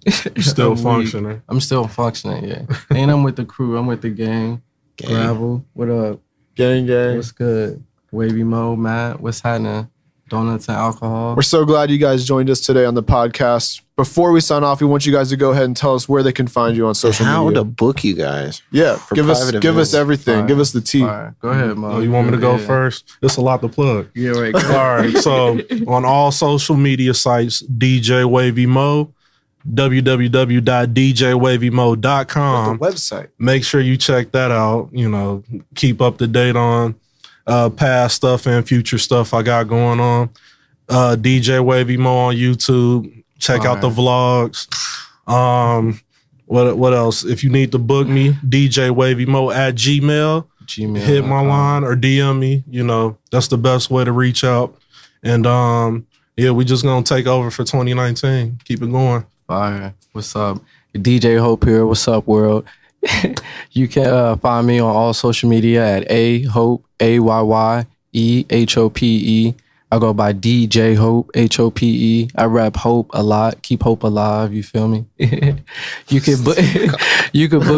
You're still functioning. I'm still functioning, yeah. And I'm with the crew. I'm with the gang. Graval. What up? Gang. What's good? Wavy Moe, Matt. What's happening? Donuts and Alcohol. We're so glad you guys joined us today on the podcast. Before we sign off, we want you guys to go ahead and tell us where they can find you on social media. How to book you guys. Yeah, give us events. everything. Fire. give us the tea. Fire. Go ahead, Mo. Oh, you want me to go first? It's a lot to plug. Yeah, right. All right. So on all social media sites, DJ Wavy Moe, www.djwavymoe.com. The website. Make sure you check that out. You know, keep up to date on past stuff and future stuff I got going on. DJ Wavy Moe on YouTube. Check out the vlogs. What else? If you need to book me, DJ Wavy Moe at Gmail. Hit my line or DM me. You know, that's the best way to reach out. And yeah, we just gonna take over for 2019. Keep it going. Fire. What's up? DJ Hope here. What's up, world? You can find me on all social media at Hope, AYYEHOPE. I go by DJ Hope, HOPE. I rap hope a lot. Keep hope alive. You feel me? You can book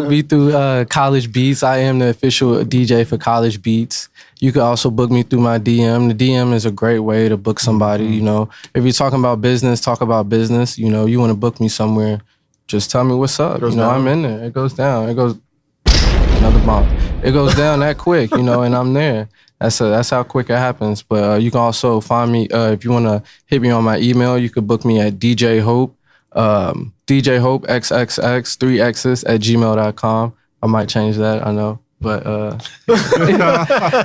me through College Beats. I am the official DJ for College Beats. You can also book me through my DM. The DM is a great way to book somebody. You know, if you're talking about business, talk about business. You know, you want to book me somewhere, just tell me what's up. You know, I'm in there. It goes down. It goes another bomb. It goes down that quick. You know, and I'm there. That's how quick it happens. But you can also find me, if you want to hit me on my email, you could book me at DJ Hope, DJ Hope XXX 3X's at gmail.com. I might change that, I know. But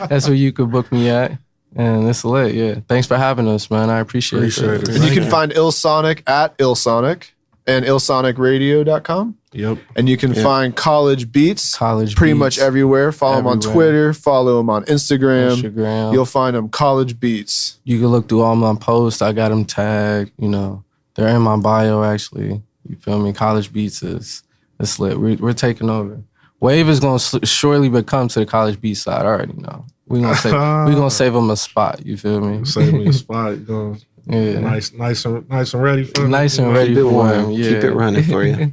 that's where you could book me at. And it's lit, yeah. Thanks for having us, man. I appreciate it. And you can find Illsonic at Illsonic and illsonicradio.com. Yep. And you can find College Beats pretty much everywhere. Follow them on Twitter. Follow them on Instagram. You'll find them College Beats. You can look through all my posts. I got them tagged. You know, they're in my bio, actually. You feel me? College Beats it's lit. We're taking over. Wave is going to shortly become to the College Beats side. I already know. We're gonna save them a spot. You feel me? Save me a spot. Yeah. Nice and ready for him. Nice and ready for him. Yeah. Keep it running for you.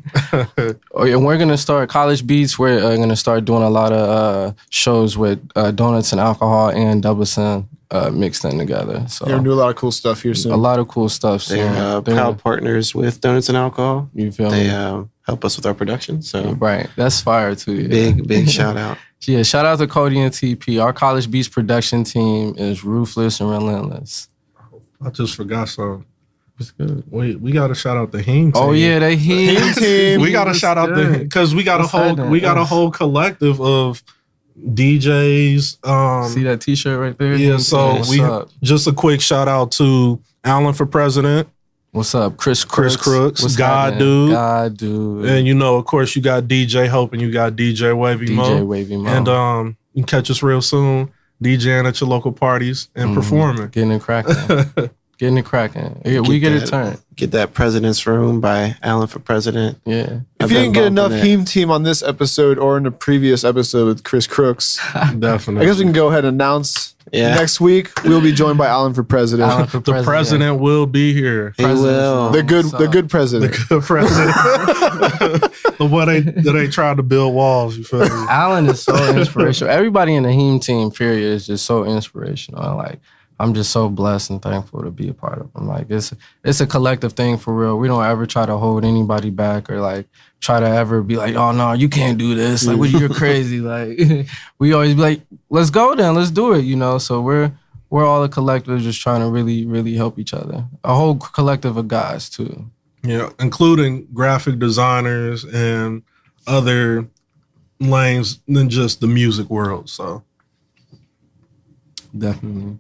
Oh, yeah, we're gonna start College Beats. We're gonna start doing a lot of shows with Donuts and Alcohol and DBLCIN mixed in together. So you're gonna do a lot of cool stuff here soon. A lot of cool stuff. They're proud partners with Donuts and Alcohol. You feel me? They help us with our production. So right, that's fire too. Yeah. Big shout out. Yeah, shout out to Cody and TP. Our College Beats production team is ruthless and relentless. I just forgot something. It's good. Wait, we got to shout out the Heme team. Oh yeah, they Heme team. We got to shout out because we got a whole collective of DJs. See that T-shirt right there? Yeah. So just a quick shout out to Alan for President. What's up, Chris Crooks? What's God Dude. And you know, of course, you got DJ Hope and you got DJ Wavy Moe. DJ Wavy Moe. And you can catch us real soon. DJing at your local parties and performing. Getting it cracking. Yeah, we get it turned. Get that President's Room by Alan for President. Yeah. If you didn't get enough Heme team on this episode or in the previous episode with Chris Crooks, definitely. I guess we can go ahead and announce next week we'll be joined by Alan for President. The president will be here. He will. The good president. The good president. The one that ain't trying to build walls. You feel me? Alan is so inspirational. Everybody in the Heme team, period, is just so inspirational. Like, I'm just so blessed and thankful to be a part of them. Like, it's a collective thing for real. We don't ever try to hold anybody back or like try to ever be like, oh no, you can't do this. Like, you're crazy. Like, we always be like, let's go then, let's do it. You know. So we're all a collective, just trying to really, really help each other. A whole collective of guys too. Yeah, including graphic designers and other lanes than just the music world. So definitely.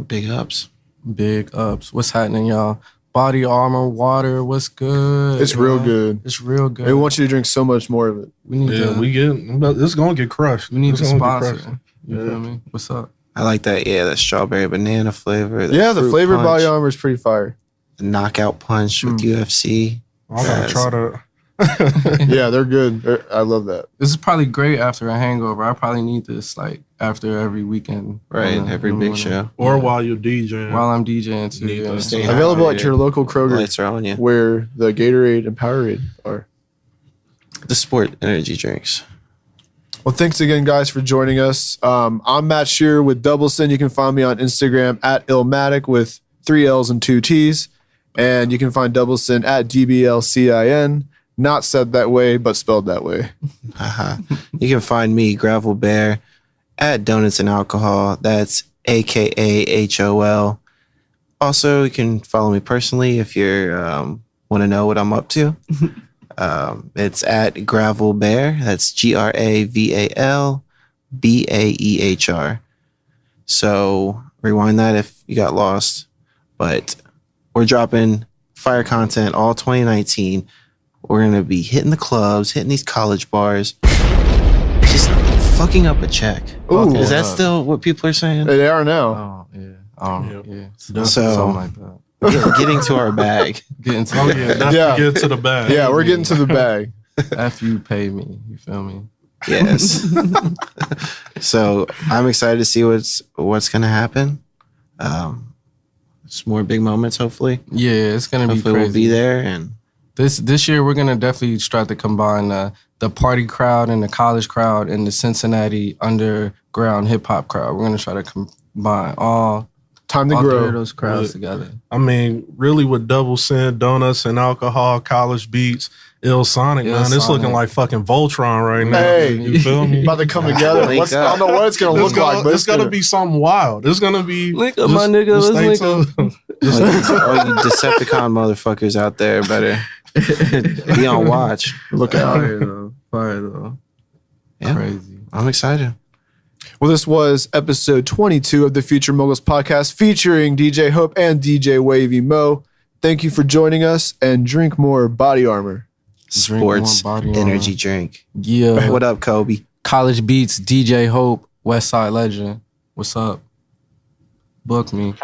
Big ups. What's happening, y'all? Body Armor, water, what's good? It's real good. It's real good. They want you to drink so much more of it. It's gonna get crushed. We need to sponsor. You feel me? What's up? I like that. Yeah, that strawberry banana flavor. The flavored Body Armor is pretty fire. The knockout punch with UFC. I gotta try to. Yeah, they're good. I love that. This is probably great after a hangover. I probably need this like after every weekend. Right, every big show. Or while you're DJing. While I'm DJing too. Yeah. Available at your local Kroger. Lights are on you. Where the Gatorade and Powerade are. The sport energy drinks. Well, thanks again, guys, for joining us. I'm Matt Scheer with DBLCIN. You can find me on Instagram at Illmatic with 3 L's and 2 T's. And you can find DBLCIN at DBLCIN. Not said that way, but spelled that way. You can find me, Graval Baehr, at Donuts and Alcohol. That's AKAHOL. Also, you can follow me personally if you want to know what I'm up to. It's at Graval Baehr. That's GravalBaehr. So rewind that if you got lost. But we're dropping fire content all 2019. We're going to be hitting the clubs, hitting these college bars, just fucking up a check. Ooh. Is that still what people are saying? They are now. Oh, yeah. Yeah. So, Something like that. getting to our bag. Getting to Get to the bag. Yeah, we're getting to the bag. after you pay me. You feel me? Yes. So I'm excited to see what's going to happen. Some more big moments, hopefully. Yeah, it's gonna be Hopefully crazy. we'll be there. And This year we're gonna definitely try to combine the party crowd and the college crowd and the Cincinnati underground hip hop crowd. We're gonna try to combine all Time to three of grow. those crowds together. I mean, really with DBLCIN, Donuts and Alcohol, college beats, Illsonic, man, it's looking like fucking Voltron right now. Hey. You feel me? About to come together. Link I up. don't know what it's going to look like, but it's gonna be something wild. It's gonna be Link up, my nigga. Let's link up. all you Decepticon motherfuckers out there better be on watch. Look out. Fire though. Yeah. Crazy. I'm excited. Well, this was episode 22 of the Future Moguls podcast featuring DJ Hope and DJ Wavy Moe. Thank you for joining us, and drink more body armor. Sports more body energy armor. drink. Yeah. What up, Kobe? College Beats, DJ Hope, Westside Legend. What's up? Book me.